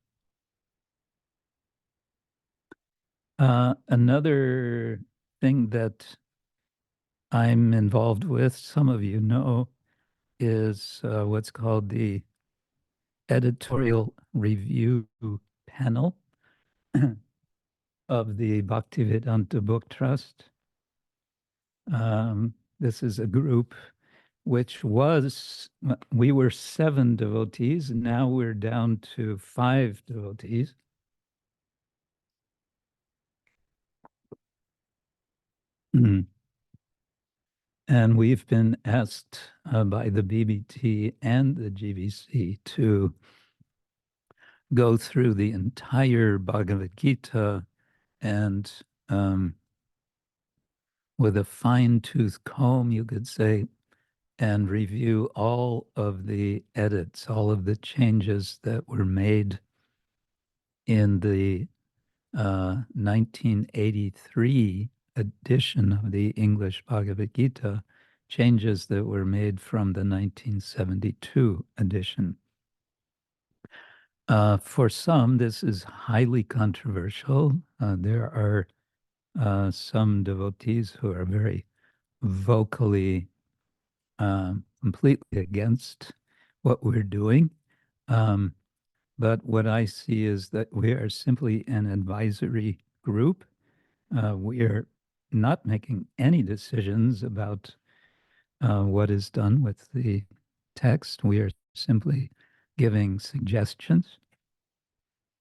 Another thing that I'm involved with, some of you know, is what's called the editorial review panel of the Bhaktivedanta Book Trust. This is a group which we were 7 devotees, and now we're down to 5 devotees. And we've been asked by the BBT and the GBC to go through the entire Bhagavad Gita and with a fine-tooth comb, you could say, and review all of the edits, all of the changes that were made in the 1983 edition of the English Bhagavad Gita, changes that were made from the 1972 edition. For some, this is highly controversial. There are some devotees who are very vocally completely against what we're doing. But what I see is that we are simply an advisory group. We are not making any decisions about what is done with the text. We are simply giving suggestions.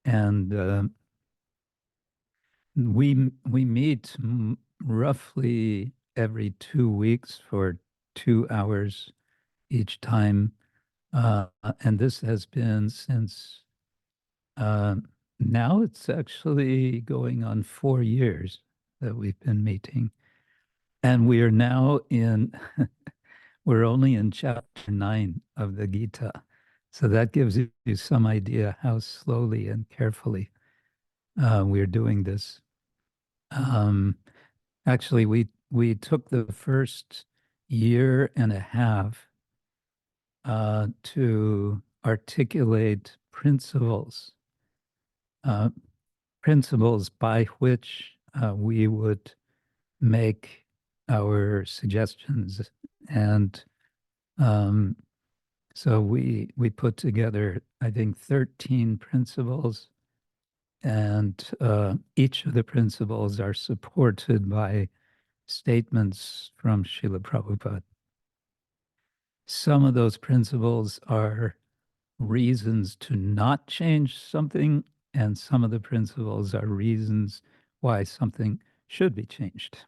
And we meet roughly every 2 weeks for 2 hours each time. And this has been since now it's actually going on 4 years that we've been meeting. And we are now we're only in chapter 9 of the Gita. So that gives you some idea how slowly and carefully we're doing this. Actually, we took the first year and a half to articulate principles by which we would make our suggestions. And so we put together, I think, 13 principles, and each of the principles are supported by statements from Srila Prabhupada. Some of those principles are reasons to not change something, and some of the principles are reasons why something should be changed.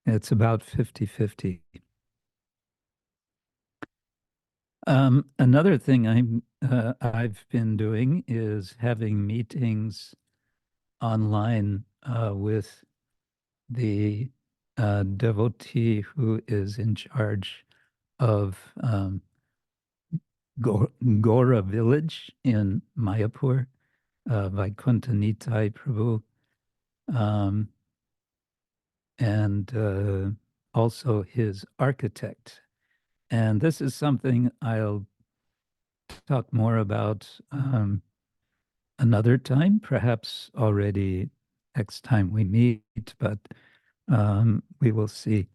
It's about 50-50. Another thing I've been doing is having meetings online with the devotee who is in charge of Gora village in Mayapur, Vaikuntha Nitai Prabhu, and also his architect. And this is something I'll talk more about another time, perhaps already next time we meet, but we will see.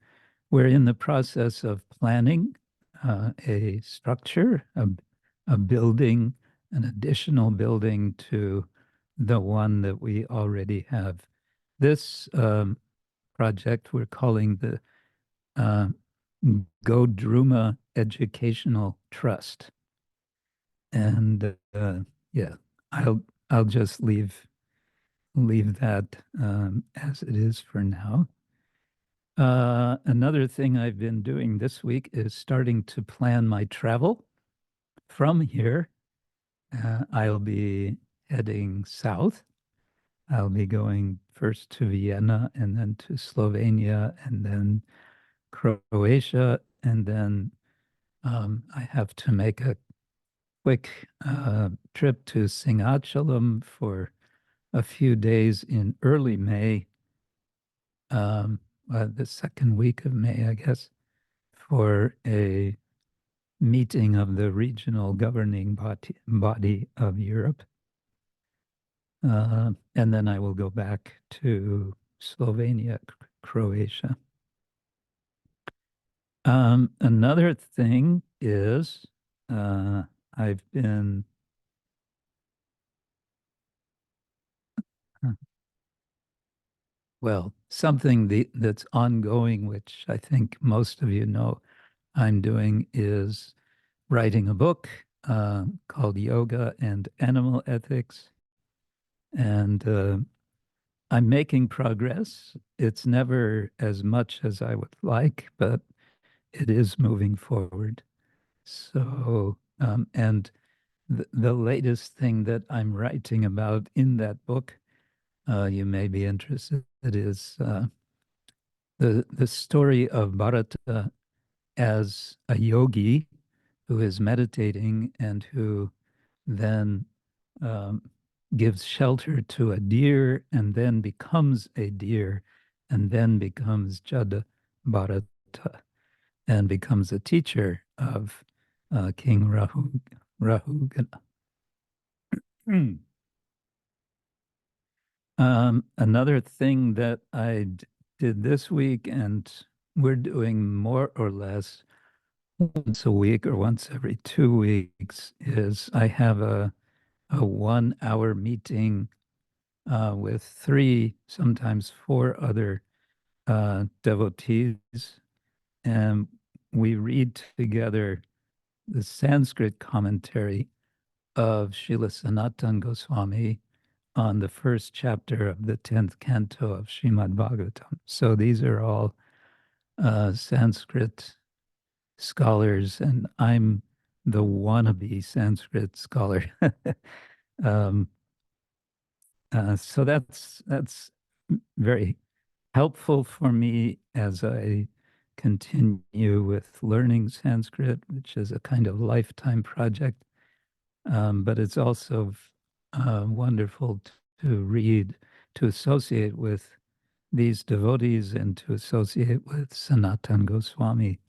We're in the process of planning a structure, a building, an additional building to the one that we already have. This project we're calling the Godruma Educational Trust. And yeah, I'll just leave that as it is for now. Another thing I've been doing this week is starting to plan my travel from here. I'll be heading south. I'll be going first to Vienna and then to Slovenia and then Croatia. And then I have to make a quick trip to Singhachalam for a few days in early May, the second week of May, I guess, for a meeting of the regional governing body of Europe. And then I will go back to Slovenia, Croatia. Another thing is I've been well, something that's ongoing, which I think most of you know I'm doing, is writing a book called Yoga and Animal Ethics. And I'm making progress. It's never as much as I would like, but it is moving forward. So, and the latest thing that I'm writing about in that book, you may be interested, is the story of Bharata as a yogi who is meditating and who then gives shelter to a deer and then becomes a deer and then becomes Jada Bharata and becomes a teacher of King Rahugana. Another thing that I did this week, and we're doing more or less once a week or once every 2 weeks, is I have a 1 hour meeting with 3, sometimes 4 other devotees, and we read together the Sanskrit commentary of Srila Sanatana Goswami on the first chapter of the 10th canto of Srimad Bhagavatam. So these are all Sanskrit scholars, and I'm the wannabe Sanskrit scholar. So that's very helpful for me as I continue with learning Sanskrit, which is a kind of lifetime project. But it's also wonderful to read, to associate with these devotees and to associate with Sanatana Goswami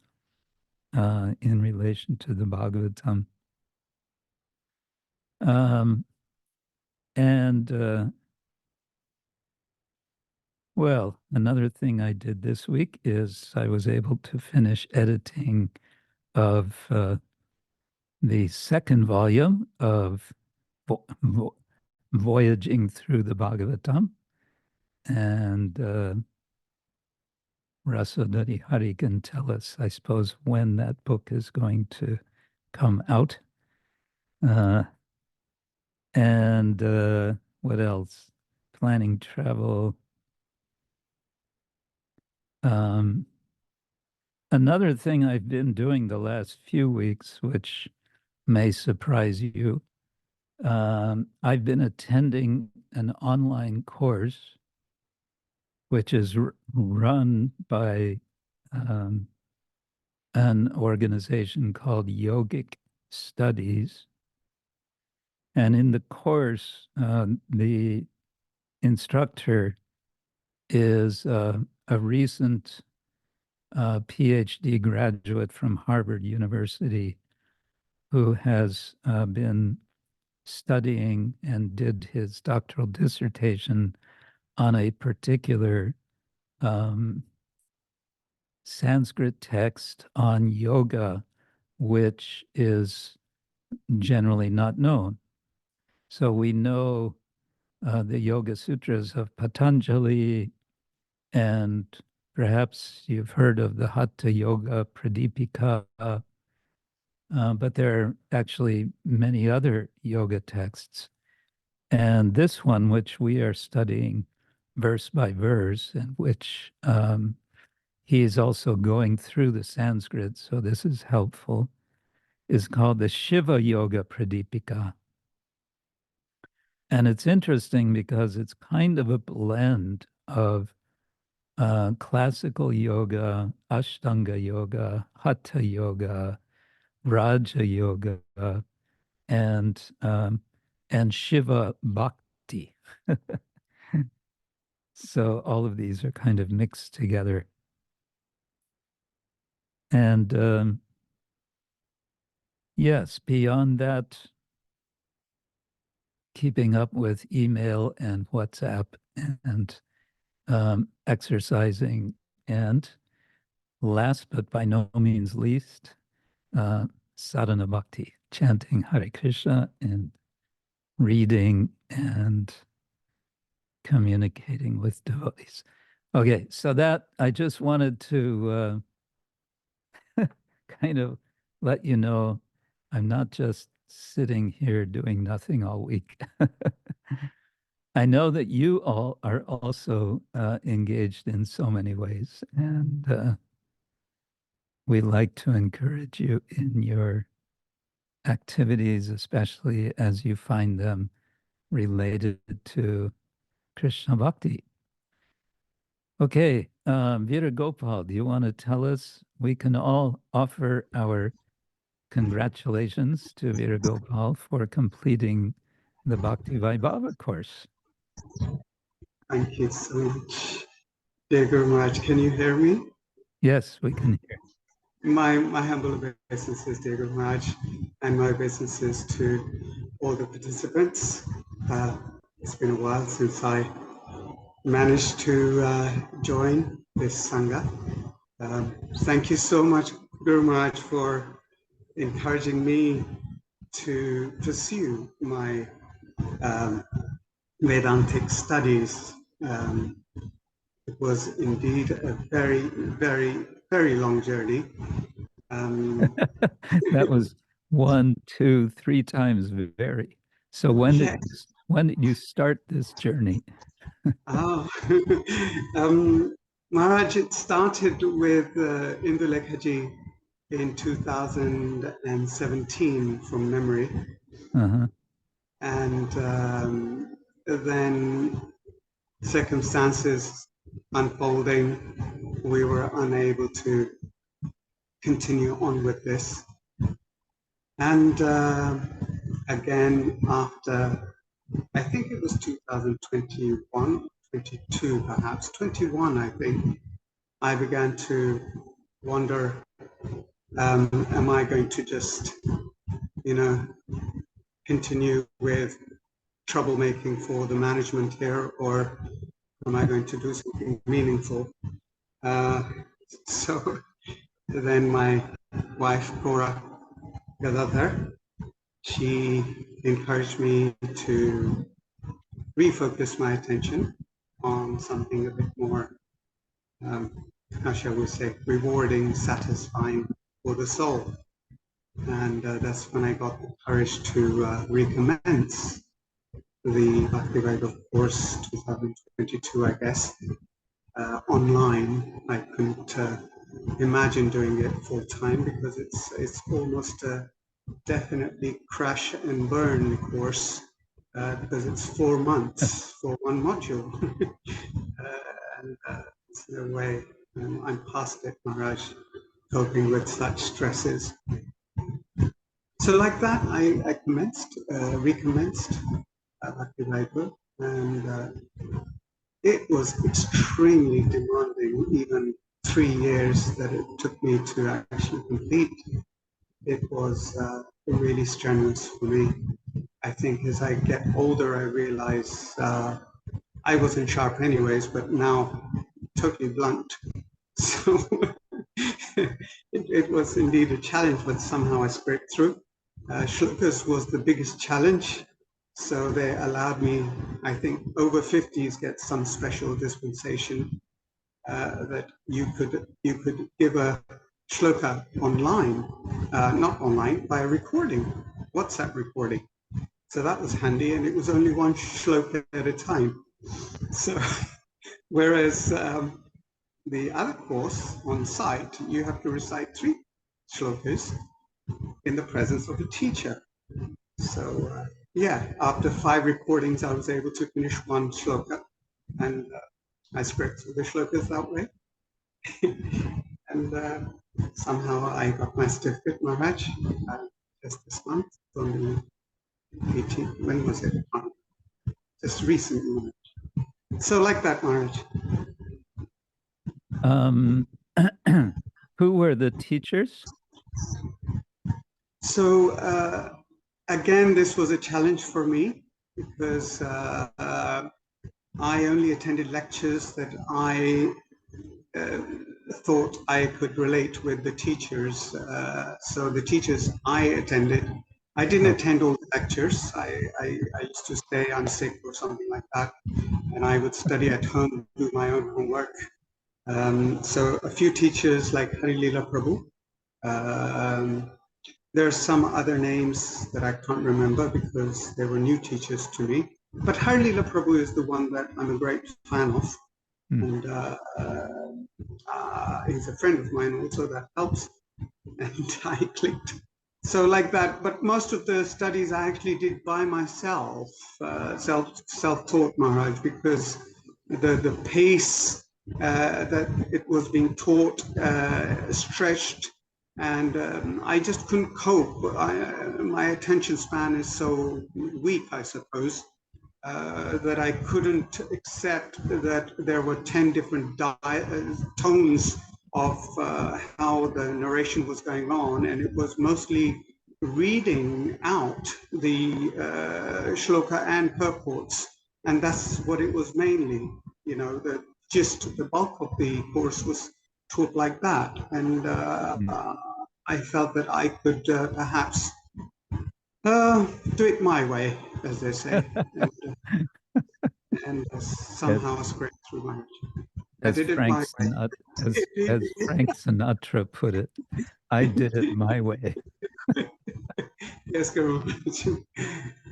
in relation to the Bhagavatam. Well, another thing I did this week is I was able to finish editing of the second volume of Voyaging Through the Bhagavatam. And Rasodari Hari can tell us, I suppose, when that book is going to come out. What else? Planning travel. Another thing I've been doing the last few weeks, which may surprise you, I've been attending an online course which is run by an organization called Yogic Studies. And in the course, the instructor is a recent PhD graduate from Harvard University who has been studying and did his doctoral dissertation on a particular Sanskrit text on yoga, which is generally not known. So we know the Yoga Sutras of Patanjali, and perhaps you've heard of the Hatha Yoga Pradipika, but there are actually many other yoga texts. And this one, which we are studying verse by verse, and which he is also going through the Sanskrit, so this is helpful, is called the Shiva Yoga Pradipika. And it's interesting because it's kind of a blend of classical yoga, Ashtanga yoga, Hatha yoga, Raja yoga, and Shiva Bhakti. So all of these are kind of mixed together. And yes, beyond that, keeping up with email and WhatsApp and exercising, and last but by no means least, sadhana bhakti, chanting Hare Krishna and reading and communicating with devotees. Okay, so that I just wanted to kind of let you know I'm not just sitting here doing nothing all week. I know that you all are also engaged in so many ways, and we like to encourage you in your activities, especially as you find them related to Krishna Bhakti. Okay, Veera Gopal, do you want to tell us? We can all offer our congratulations to Veera Gopal for completing the Bhakti Vaibhava course. Thank you so much. Dear Guru Maharaj, can you hear me? Yes, we can hear. My humble obeisances, dear Guru Maharaj, and my obeisances to all the participants. It's been a while since I managed to join this Sangha. Thank you so much, Guru Maharaj, for encouraging me to pursue my Vedantic studies. It was indeed a very, very, very long journey. That was 1, 2, 3 times very. So when did you start this journey? Maharaj, it started with Indulekhaji in 2017 from memory. Uh-huh. And then circumstances unfolding, we were unable to continue on with this. And again, after, I think it was 2021, 22, perhaps 21, I think, I began to wonder, am I going to just, continue with troublemaking for the management here, or am I going to do something meaningful? So then my wife, Cora Gadadhar, she encouraged me to refocus my attention on something a bit more, how shall we say, rewarding, satisfying for the soul. And that's when I got the courage to recommence the Bhakti Vaibhav course 2022, I guess, online. I couldn't imagine doing it full time because it's almost a definitely crash and burn course because it's 4 months for one module. And there's no way I'm past it, Maharaj, coping with such stresses. So like that, I recommenced Bhakti Vaibhav, and it was extremely demanding, even 3 years that it took me to actually complete. It was really strenuous for me. I think as I get older, I realize I wasn't sharp anyways, but now totally blunt. So it was indeed a challenge, but somehow I scraped through. Shlokas was the biggest challenge. So they allowed me, I think over 50s get some special dispensation that you could give a shloka online, not online, by a recording, WhatsApp recording. So that was handy, and it was only one shloka at a time. So whereas the other course on site, you have to recite 3 shlokas in the presence of a teacher. So yeah, after 5 recordings, I was able to finish 1 shloka, and I scraped through the shlokas that way. And somehow I got my certificate, Maharaj, just this month, on the 18th. When was it? Just recently. So like that, Maharaj. Who were the teachers? So again, this was a challenge for me because I only attended lectures that I thought I could relate with the teachers. So the teachers I attended, I didn't attend all the lectures. I used to say I'm sick or something like that, and I would study at home, do my own homework. So a few teachers like Hari Leela Prabhu. There are some other names that I can't remember because they were new teachers to me. But Hari Leela Prabhu is the one that I'm a great fan of. And he's a friend of mine also, that helps. And I clicked. So like that, but most of the studies I actually did by myself, self-taught, Maharaj, because the pace that it was being taught stretched, and I just couldn't cope. My attention span is so weak, I suppose, that I couldn't accept that there were 10 different tones of how the narration was going on, and it was mostly reading out the shloka and purports, and that's what it was mainly. The gist, the bulk of the course was taught like that, and I felt that I could perhaps do it my way, as they say, and somehow scrape through my. As Frank Sinatra put it, I did it my way. Yes, Guru.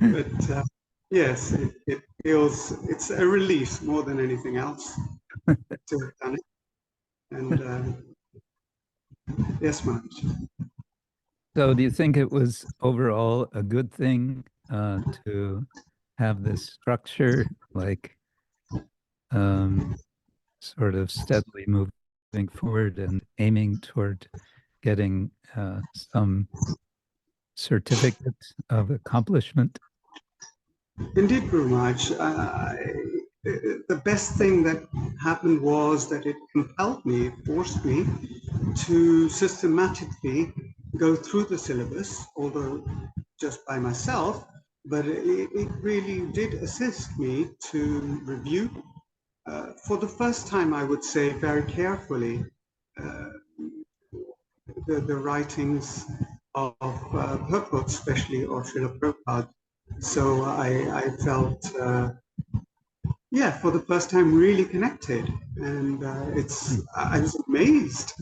But yes, it feels, it's a relief more than anything else to have done it. And yes, Maharaj. So do you think it was overall a good thing to have this structure, like sort of steadily moving forward and aiming toward getting some certificate of accomplishment? Indeed, Guru Maharaj. the best thing that happened was that it compelled me, forced me to systematically go through the syllabus, although just by myself, but it really did assist me to review, for the first time, I would say, very carefully, the writings of purport, especially of Srila Prabhupada. So I felt, yeah, for the first time, really connected. And I was amazed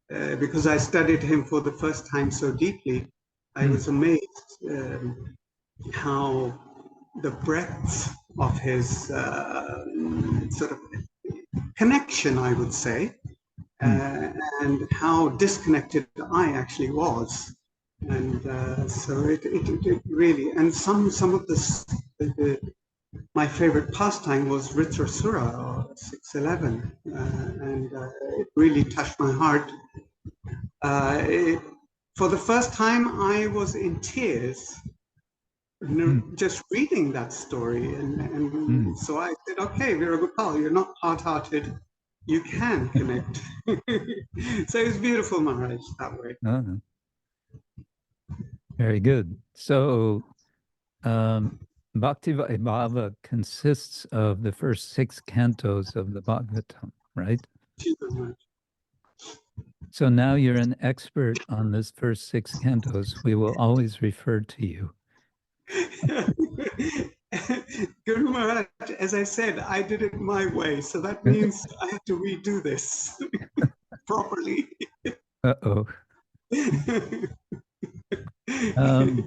because I studied him for the first time so deeply. I was amazed how the breadth of his sort of connection, I would say, and how disconnected I actually was. And so it really, and some of my favorite pastime was Ritrasura, or 611, and it really touched my heart. For the first time, I was in tears just reading that story, and so I said, okay, Viragopal, you're not hard-hearted, you can connect. So it was beautiful, Maharaj, that way. Very good. So Bhakti Vaibhava consists of the first 6 cantos of the Bhagavatam, right? So now you're an expert on this first 6 cantos. We will always refer to you. Guru Maharaj, as I said, I did it my way, so that means I have to redo this properly. Uh-oh.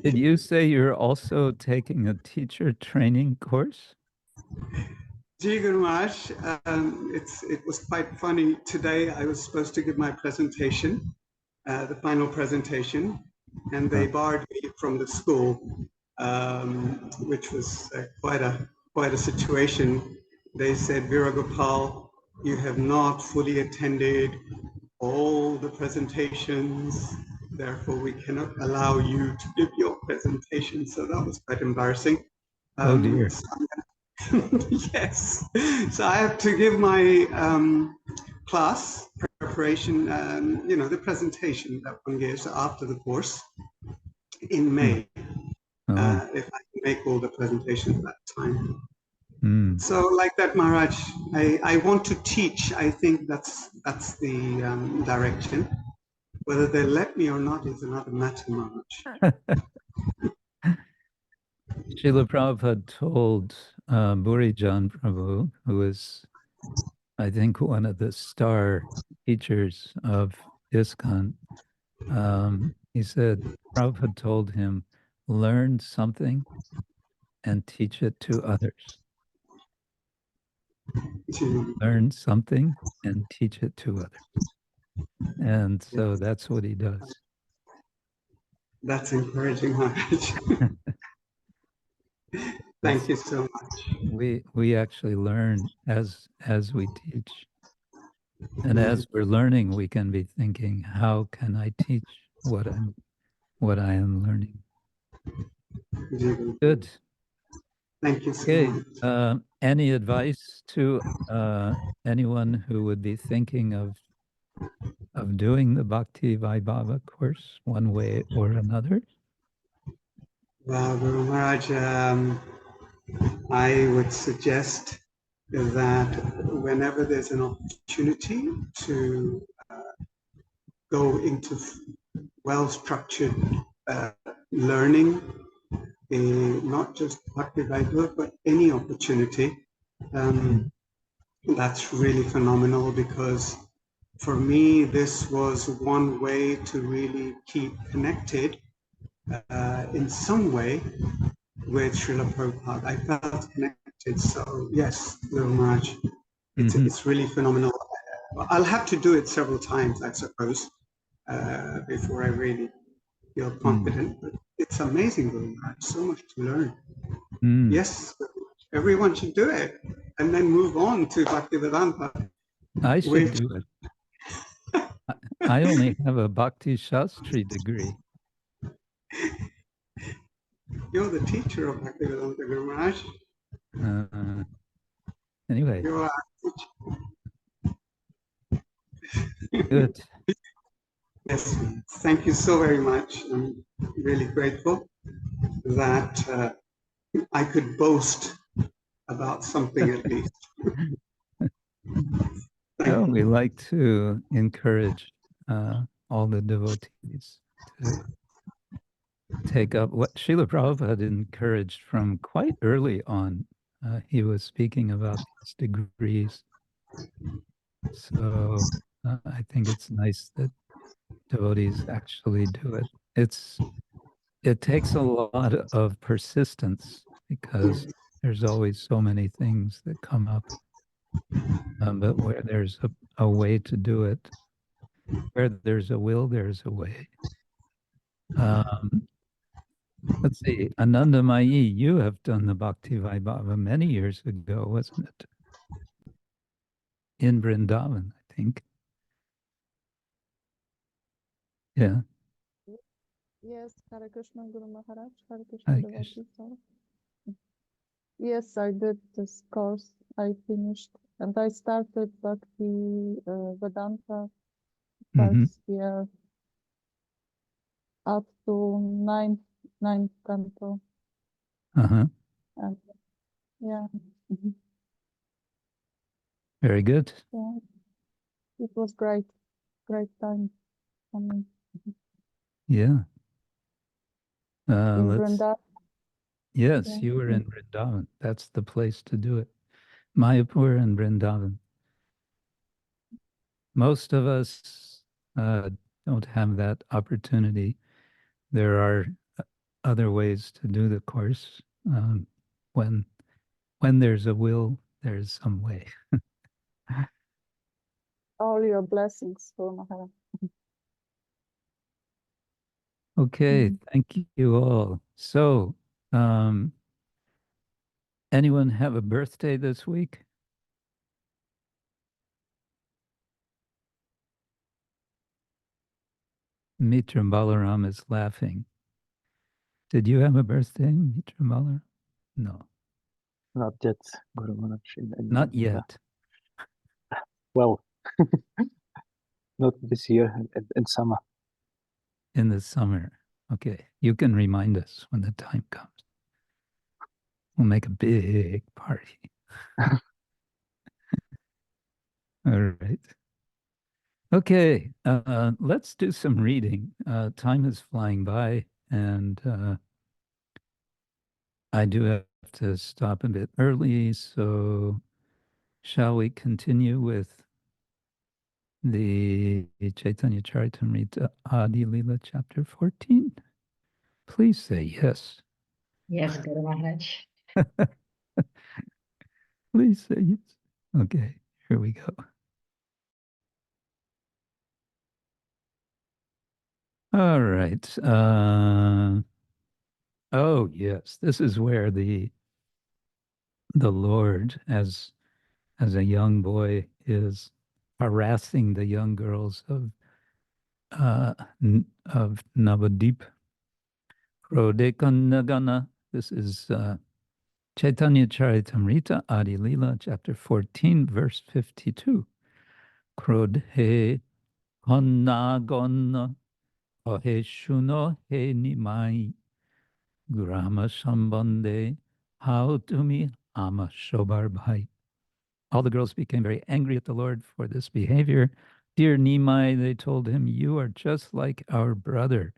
Did you say you're also taking a teacher training course? Ji Guru Maharaj, it was quite funny. Today I was supposed to give my presentation, the final presentation, and they barred me from the school, which was quite a situation. They said, Viragopal, you have not fully attended all the presentations, therefore we cannot allow you to give your presentation. So that was quite embarrassing. Oh dear. Yes. So I have to give my class preparation, the presentation that one gives after the course in May, if I can make all the presentations at that time. So like that, Maharaj, I want to teach. I think that's the direction. Whether they let me or not is another matter, Maharaj. Srila Prabhupada told Burijan Prabhu, who is, I think, one of the star teachers of ISKCON, he said, Prabhupada told him, learn something and teach it to others. Learn something and teach it to others. And so that's what he does. That's encouraging, Maharaj. Thank you so much. We actually learn as we teach. And as we're learning, we can be thinking, how can I teach what I am learning? Good. Thank you so much. Any advice to anyone who would be thinking of doing the Bhakti Vaibhava course one way or another? Well, Guru Maharaj, I would suggest that whenever there's an opportunity to go into well-structured learning, not just Bhakti Vaibhava, but any opportunity, that's really phenomenal, because for me, this was one way to really keep connected in some way with Srila Prabhupada. I felt connected. So yes, Guru Maharaj, it's really phenomenal. I'll have to do it several times, I suppose, before I really feel confident. But it's amazing, Guru Maharaj, so much to learn. Yes, everyone should do it, and then move on to Bhaktivedanta. I should do it. I only have a Bhakti Shastri degree. You're the teacher of Bhaktivedanta, Guru Maharaj. Anyway, You are. good. Yes, thank you so very much. I'm really grateful that I could boast about something at least. Oh, we like to encourage all the devotees to take up what Srila Prabhupada encouraged from quite early on. He was speaking about these degrees. So I think it's nice that devotees actually do it. It takes a lot of persistence because there's always so many things that come up. But where there's a way to do it, where there's a will, there's a way. Let's see, Anandamayi, you have done the Bhakti Vaibhava many years ago, wasn't it? In Vrndavana, I think. Yeah. Yes, Hare Krishna Guru Maharaj, Hare Krishna Hare Devotee. Yes, I did this course. I finished and I started Bhakti Vedanta first year up to ninth canto. Uh-huh. And yeah, Very good. yeah, it was great time for me. Yeah. In Let's. Vrndavana. Yes, Yeah. you were in Vrindavan. That's the place to do it. Mayapur and Vrindavan. Most of us don't have that opportunity. There are other ways to do the course. When there's a will, there's some way. All your blessings, Guru Maharaj. Okay, thank you all. So, anyone have a birthday this week? Mitra Balaram is laughing. Did you have a birthday, Mitra Balaram? No. Not yet, Guru Maharaj. Not yet. Well, not this year, in summer. In the summer. Okay, you can remind us when the time comes. We'll make a big party. All right. Okay, let's do some reading. Time is flying by, and I do have to stop a bit early, so shall we continue with the Chaitanya Charitamrita Adi Lila chapter 14? Please say yes. Yes, Guru Maharaj. Please say yes. Okay, here we go. All right. Oh, yes, this is where the Lord, as a young boy, is harassing the young girls of Navadip. Krodekannagana. This is Chaitanya Charitamrita Adi Lila, chapter 14, verse 52. Krodhe honnagonna ohe shuno he nimai grama sambande how to me ama shobar bhai. All the girls became very angry at the Lord for this behavior. Dear Nimai, they told him, you are just like our brother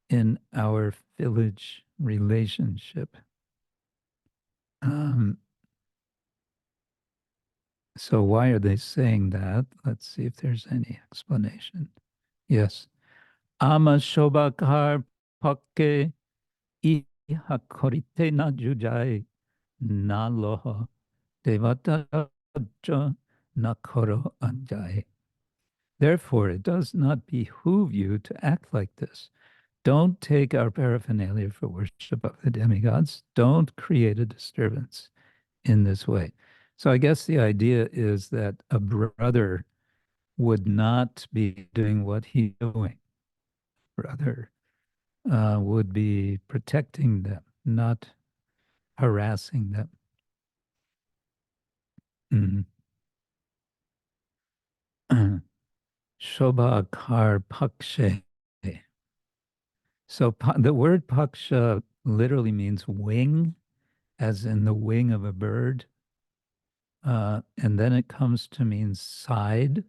in our village relationship. So why are they saying that? Let's see if there's any explanation. Yes. Ama shobakar pakke iha korite na jujai na loha devata na koro anjai. Therefore, it does not behoove you to act like this. Don't take our paraphernalia for worship of the demigods. Don't create a disturbance in this way. So I guess the idea is that a brother would not be doing what he's doing. Brother would be protecting them, not harassing them. Mm. Shobhakar pakshe. So the word paksha literally means wing, as in the wing of a bird. And then it comes to mean side.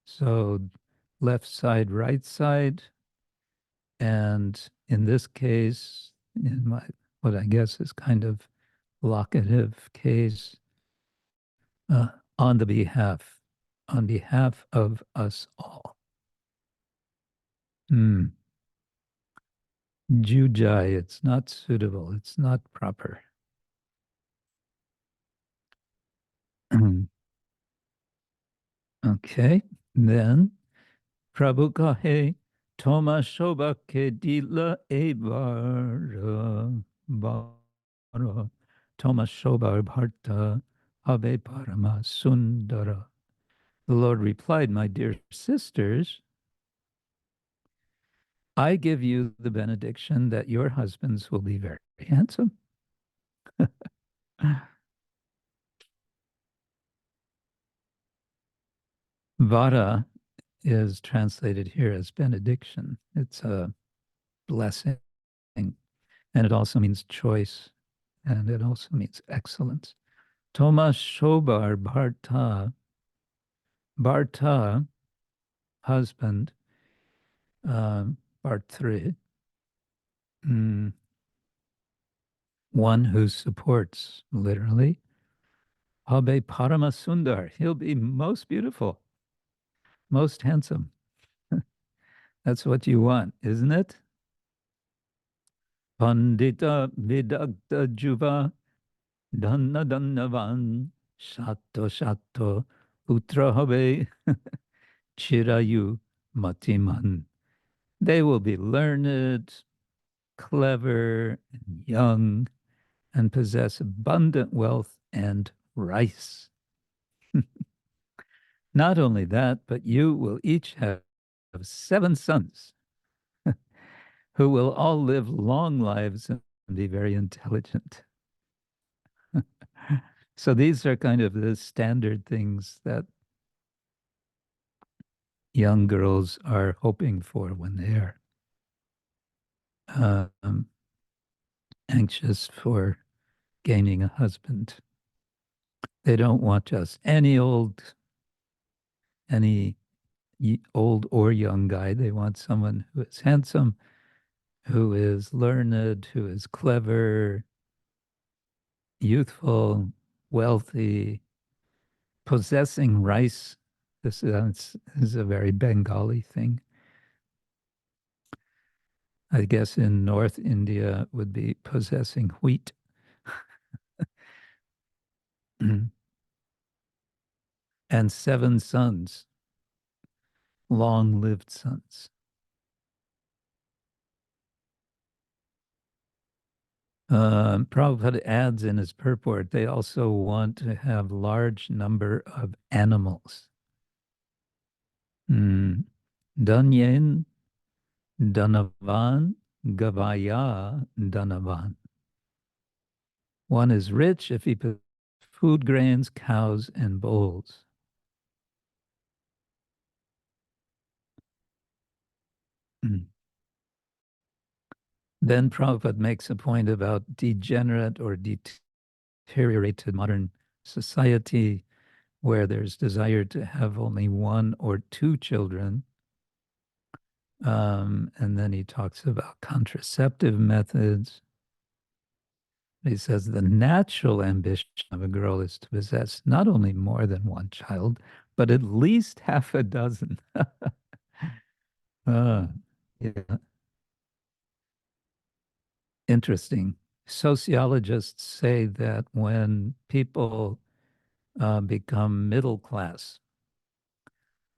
So left side, right side. And in this case, in my what I guess is kind of locative case, on behalf of us all. Jujai, it's not suitable, it's not proper. Okay, then Prabhu kahe Toma Shobha ke dila evara bara Toma Shobha bharta habe parama sundara. The Lord replied, my dear sisters, I give you the benediction that your husbands will be very handsome. Vara is translated here as benediction. It's a blessing. And it also means choice. And it also means excellence. Toma Shobar Bharta. Bharta, husband. Bhartri. One who supports, literally. Habe Parama Sundar. He'll be most beautiful. Most handsome. That's what you want, isn't it? Pandita Vidagda Juba Dhanna Dhannavan Shato Shato Putra Habe Chirayu Matiman. They will be learned, clever, and young, and possess abundant wealth and rice. Not only that, but you will each have 7 sons who will all live long lives and be very intelligent. So these are kind of the standard things that young girls are hoping for when they're anxious for gaining a husband. They don't want just any old or young guy. They want someone who is handsome, who is learned, who is clever, youthful, wealthy, possessing rice. This is a very Bengali thing. I guess in North India it would be possessing wheat. And 7 sons, long-lived sons. Prabhupada adds in his purport, they also want to have large number of animals. Danyen Dhanavan Gavaya Dhanavan. One is rich if he puts food grains, cows, and bulls. Then Prabhupada makes a point about degenerate or deteriorated modern society where there's desire to have only 1 or 2 children. And then he talks about contraceptive methods. He says the natural ambition of a girl is to possess not only more than 1 child, but at least half a dozen. Yeah. Interesting. Sociologists say that when people become middle class,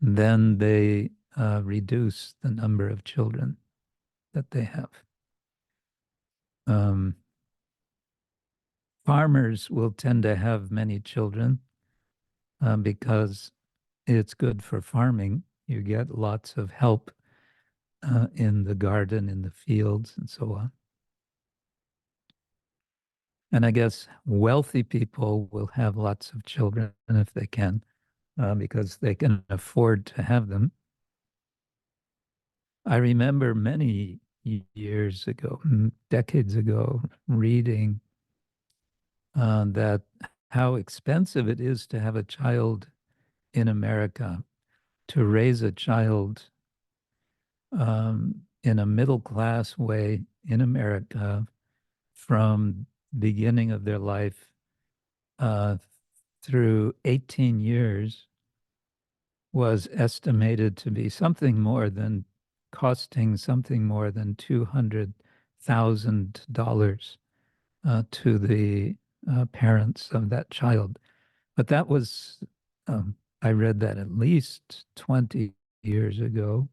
then they reduce the number of children that they have. Farmers will tend to have many children because it's good for farming. You get lots of help in the garden, in the fields, and so on. And I guess wealthy people will have lots of children if they can, because they can afford to have them. I remember many years ago, decades ago, reading that how expensive it is to have a child in America, to raise a child in a middle-class way in America from beginning of their life through 18 years was estimated to be costing something more than $200,000 to the parents of that child. But that was, I read that at least 20 years ago,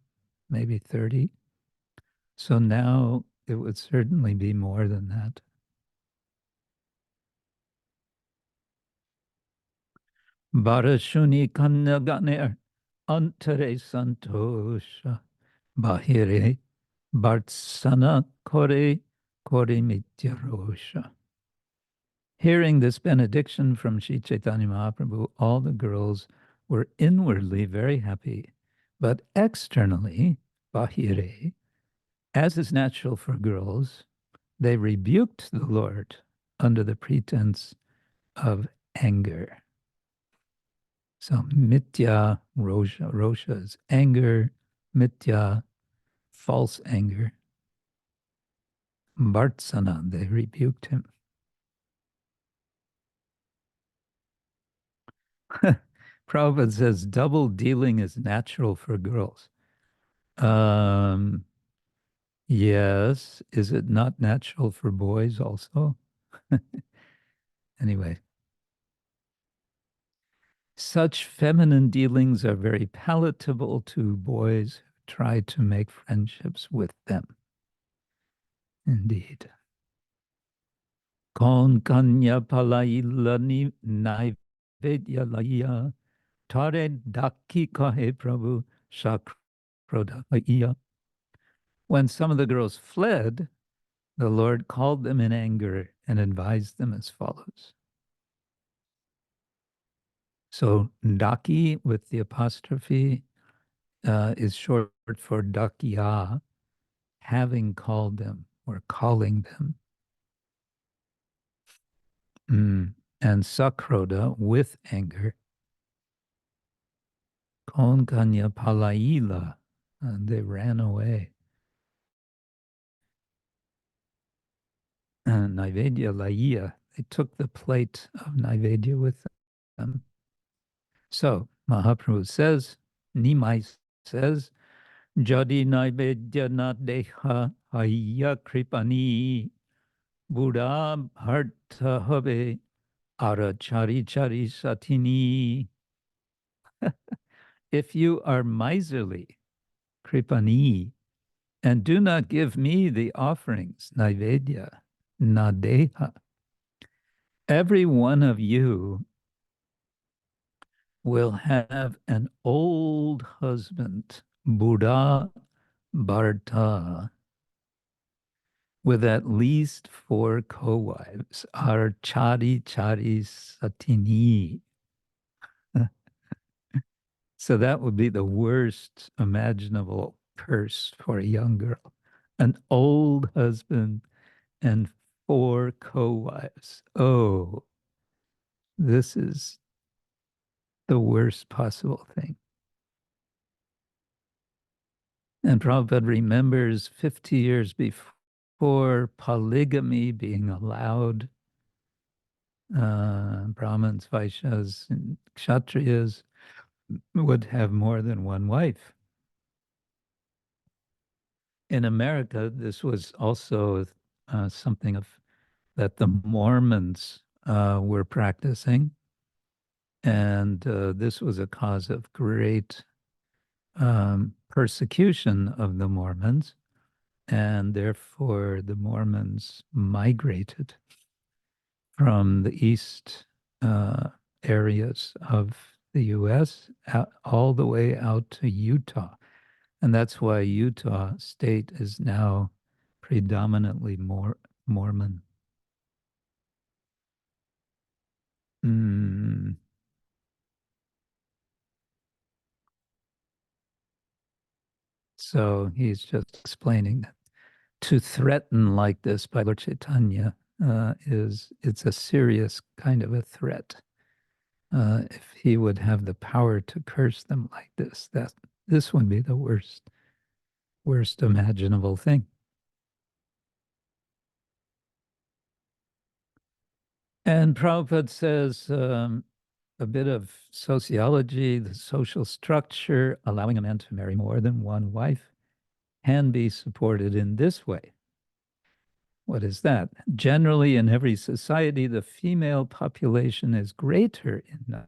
maybe 30. So now it would certainly be more than that. Barashuni kannaganer antare santosha bahire bartsana kore mitya. Hearing this benediction from Sri Chaitanya Mahaprabhu, all the girls were inwardly very happy, but externally, bahire, as is natural for girls, they rebuked the Lord under the pretense of anger. So mitya rosha, rosha is anger, mitya, false anger. Bhartsana, they rebuked him. Prabhupada says double dealing is natural for girls. Yes, is it not natural for boys also? Anyway. Such feminine dealings are very palatable to boys who try to make friendships with them. Indeed. Kon kanya palaila naivedya laya tare daki kahe prabhu shakroda hoiyā. When some of the girls fled, the Lord called them in anger and advised them as follows. So daki with the apostrophe is short for dakya, having called them or calling them. And sakroda with anger. Kon kanya palaila, and they ran away. And naivedya laya, they took the plate of naivedya with them. So Mahaprabhu says, Nimai says, Jadi naivedya na deha hoiyā kripani buddha bharta habe ara chari satini. If you are miserly, kripani, and do not give me the offerings, naivedya, nadeha, every one of you will have an old husband, Buddha Bharta, with at least 4 co-wives, are chari satini. So that would be the worst imaginable curse for a young girl. An old husband and 4 co-wives. Oh, this is the worst possible thing. And Prabhupada remembers 50 years before polygamy being allowed, Brahmins, Vaishyas, and Kshatriyas would have more than one wife. In America, this was also something that the Mormons were practicing. And this was a cause of great persecution of the Mormons. And therefore, the Mormons migrated from the east areas of the U.S. all the way out to Utah. And that's why Utah state is now predominantly Mormon. So he's just explaining that to threaten like this by Lord Chaitanya it's a serious kind of a threat. If he would have the power to curse them like this, this would be the worst imaginable thing. And Prabhupada says a bit of sociology, the social structure, allowing a man to marry more than one wife can be supported in this way. What is that? Generally, in every society, the female population is greater in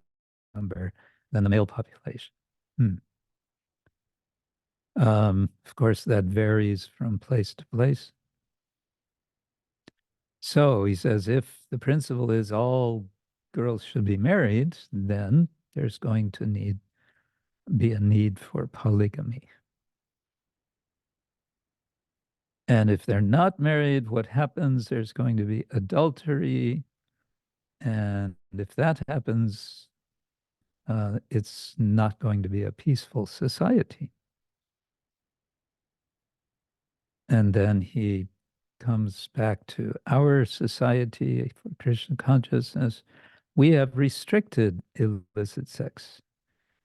number than the male population. Of course, that varies from place to place. So he says, if the principle is all girls should be married, then there's going to be a need for polygamy. And if they're not married, what happens? There's going to be adultery. And if that happens, it's not going to be a peaceful society. And then he comes back to our society for Krishna consciousness. We have restricted illicit sex.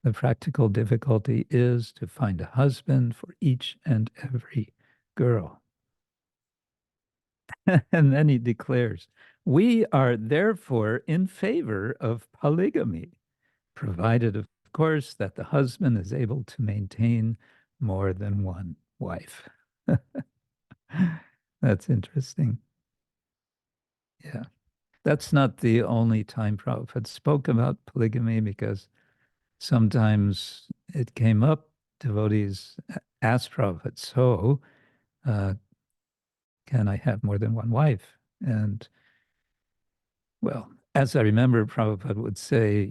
The practical difficulty is to find a husband for each and every girl. And then he declares, we are therefore in favor of polygamy, provided, of course, that the husband is able to maintain more than one wife. That's interesting. Yeah. That's not the only time Prabhupada spoke about polygamy, because sometimes it came up, devotees asked Prabhupada, so can I have more than one wife? And well, as I remember, Prabhupada would say,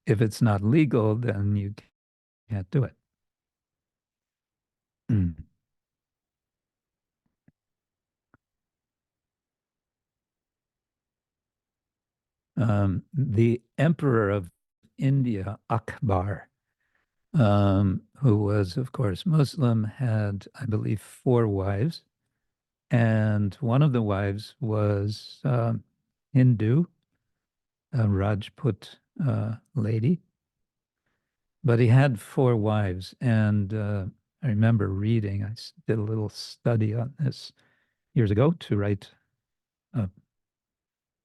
if it's not legal, then you can't do it. The emperor of India, Akbar, who was, of course, Muslim, had, I believe, 4 wives. And one of the wives was Hindu, a Rajput lady. But he had 4 wives. And I remember reading, I did a little study on this years ago to write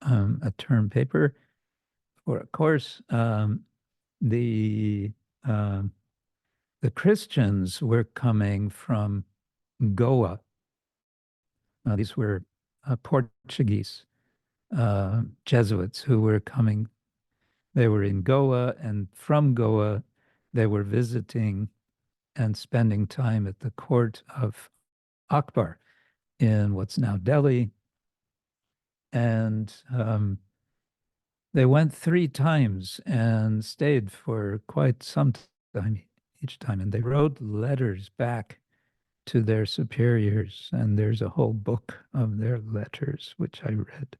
a term paper for a course. The Christians were coming from Goa. These were Portuguese Jesuits who were coming. They were in Goa, and from Goa, they were visiting and spending time at the court of Akbar in what's now Delhi. And they went 3 times and stayed for quite some time each time. And they wrote letters back to their superiors. And there's a whole book of their letters, which I read.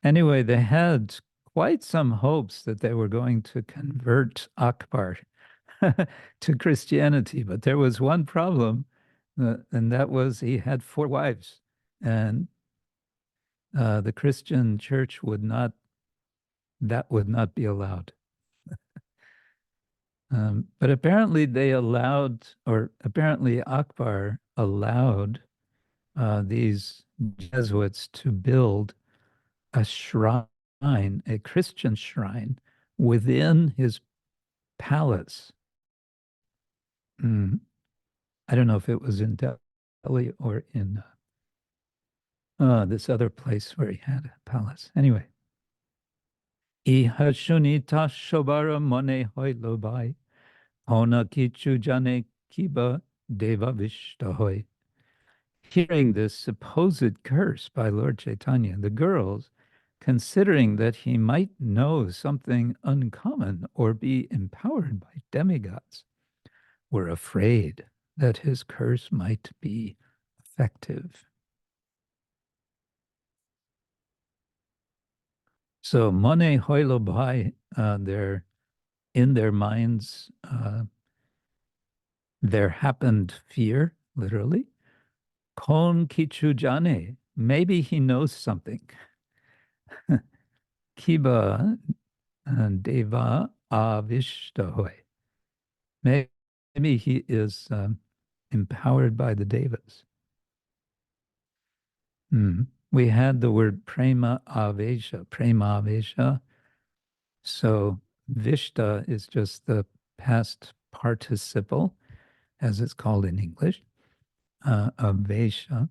Anyway, they had quite some hopes that they were going to convert Akbar to Christianity. But there was one problem, and that was he had 4 wives. And the Christian church would not be allowed. But apparently apparently Akbar allowed these Jesuits to build a shrine, a Christian shrine, within his palace. I don't know if it was in Delhi or in this other place where he had a palace. Anyway. Iha shunita shobara mone hoy lobai, hona kichu jane kiba deva vishtahoy. Hearing this supposed curse by Lord Chaitanya, the girls, considering that he might know something uncommon or be empowered by demigods, were afraid that his curse might be effective. So mone hoilo bhai, they're in their minds, there happened fear, literally. Kon kichu jane, maybe he knows something. Kiba deva avishtahoy. Maybe he is empowered by the devas. We had the word prema avesha. So vishta is just the past participle, as it's called in English, avesha,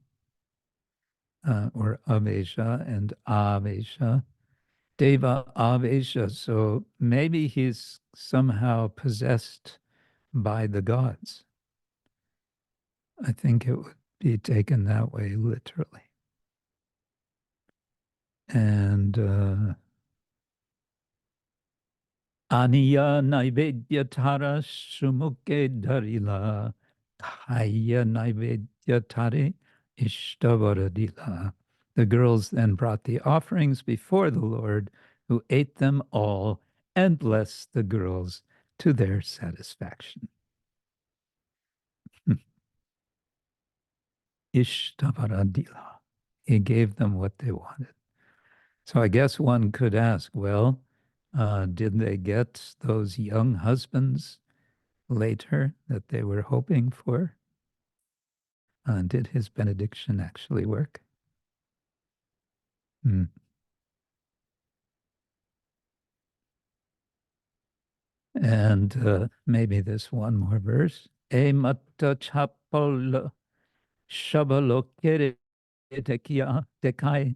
or avesha and avesha. Deva avesha, so maybe he's somehow possessed by the gods. I think it would be taken that way, literally. And Aniya Naivedya Tara Sumuke Darila Kaya Naivedya Tare Ishtavaradila. The girls then brought the offerings before the Lord, who ate them all and blessed the girls to their satisfaction. Ishtavaradila. He gave them what they wanted. So I guess one could ask, well, did they get those young husbands later that they were hoping for? Did his benediction actually work? And maybe this one more verse. E matta chapal shabalokere tekia tekai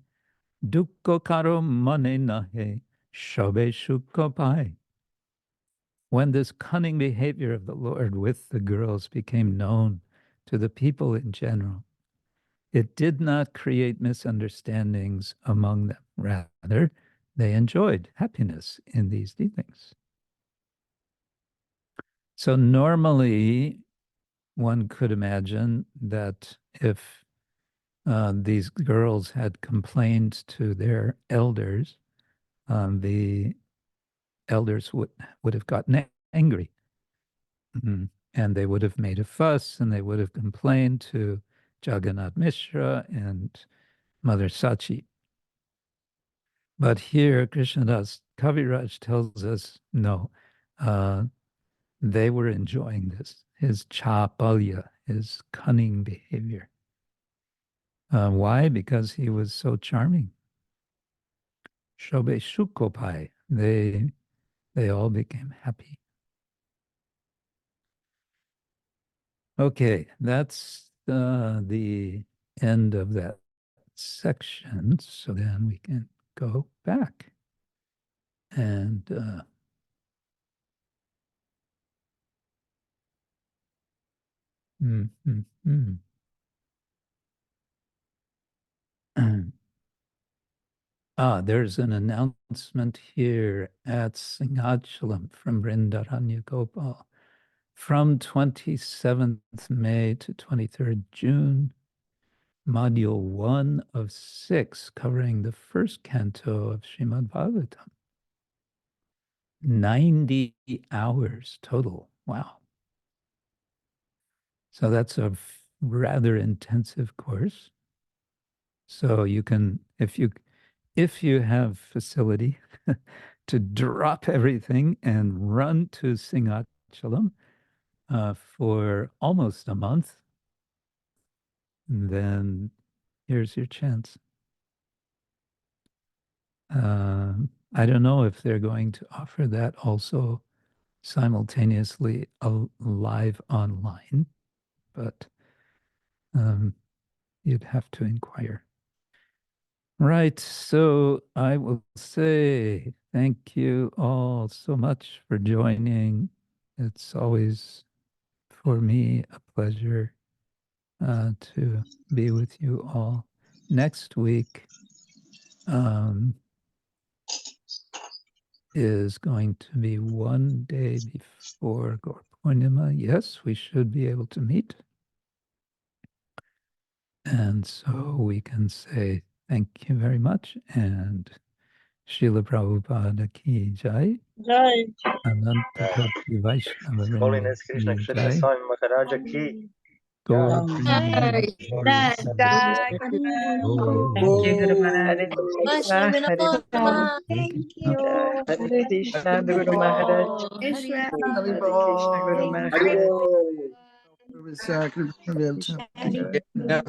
dukko karo mone nahe shabe shukopai. When this cunning behavior of the Lord with the girls became known to the people in general, it did not create misunderstandings among them. Rather, they enjoyed happiness in these dealings. So normally, one could imagine that if these girls had complained to their elders, the elders would have gotten angry. And they would have made a fuss, and they would have complained to Jagannath Mishra and Mother Sachi. But here, Krishnadas Kaviraj tells us, no, they were enjoying this, his chapalya, his cunning behavior. Why? Because he was so charming. Shobe shukopai, they all became happy. Okay, that's the end of that section. So then we can go back and there's an announcement here at Singhachalam from Vrndavana Gopal. From 27th May to 23rd June, Module 1 of 6, covering the first canto of Srimad Bhagavatam. 90 hours total. Wow. So that's a rather intensive course. So you can, if you have facility to drop everything and run to Singhachalam for almost a month, then here's your chance. I don't know if they're going to offer that also simultaneously live online, but you'd have to inquire. Right, so I will say thank you all so much for joining. It's always, for me, a pleasure to be with you all. Next week is going to be one day before Gaur Purnima. Yes, we should be able to meet. And so we can say thank you very much and Srila Prabhupada ki jai. Jai. Ananta Koti Vaishnava Vrinda Holiness Krishna ki Kshetra jai. Swami Maharaja ki. Gaur Thank you, Guru Maharaj. Hare Krishna, Hare Krishna, Thank you. Hare Krishna, Guru Maharaj. Hare Krishna, Guru Maharaj. Да.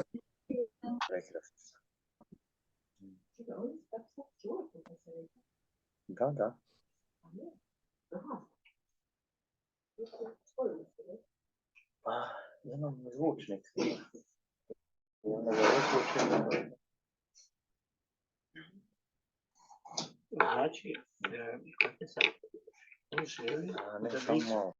Я нам звучник. Я не звучник. Значит, как это? Не само.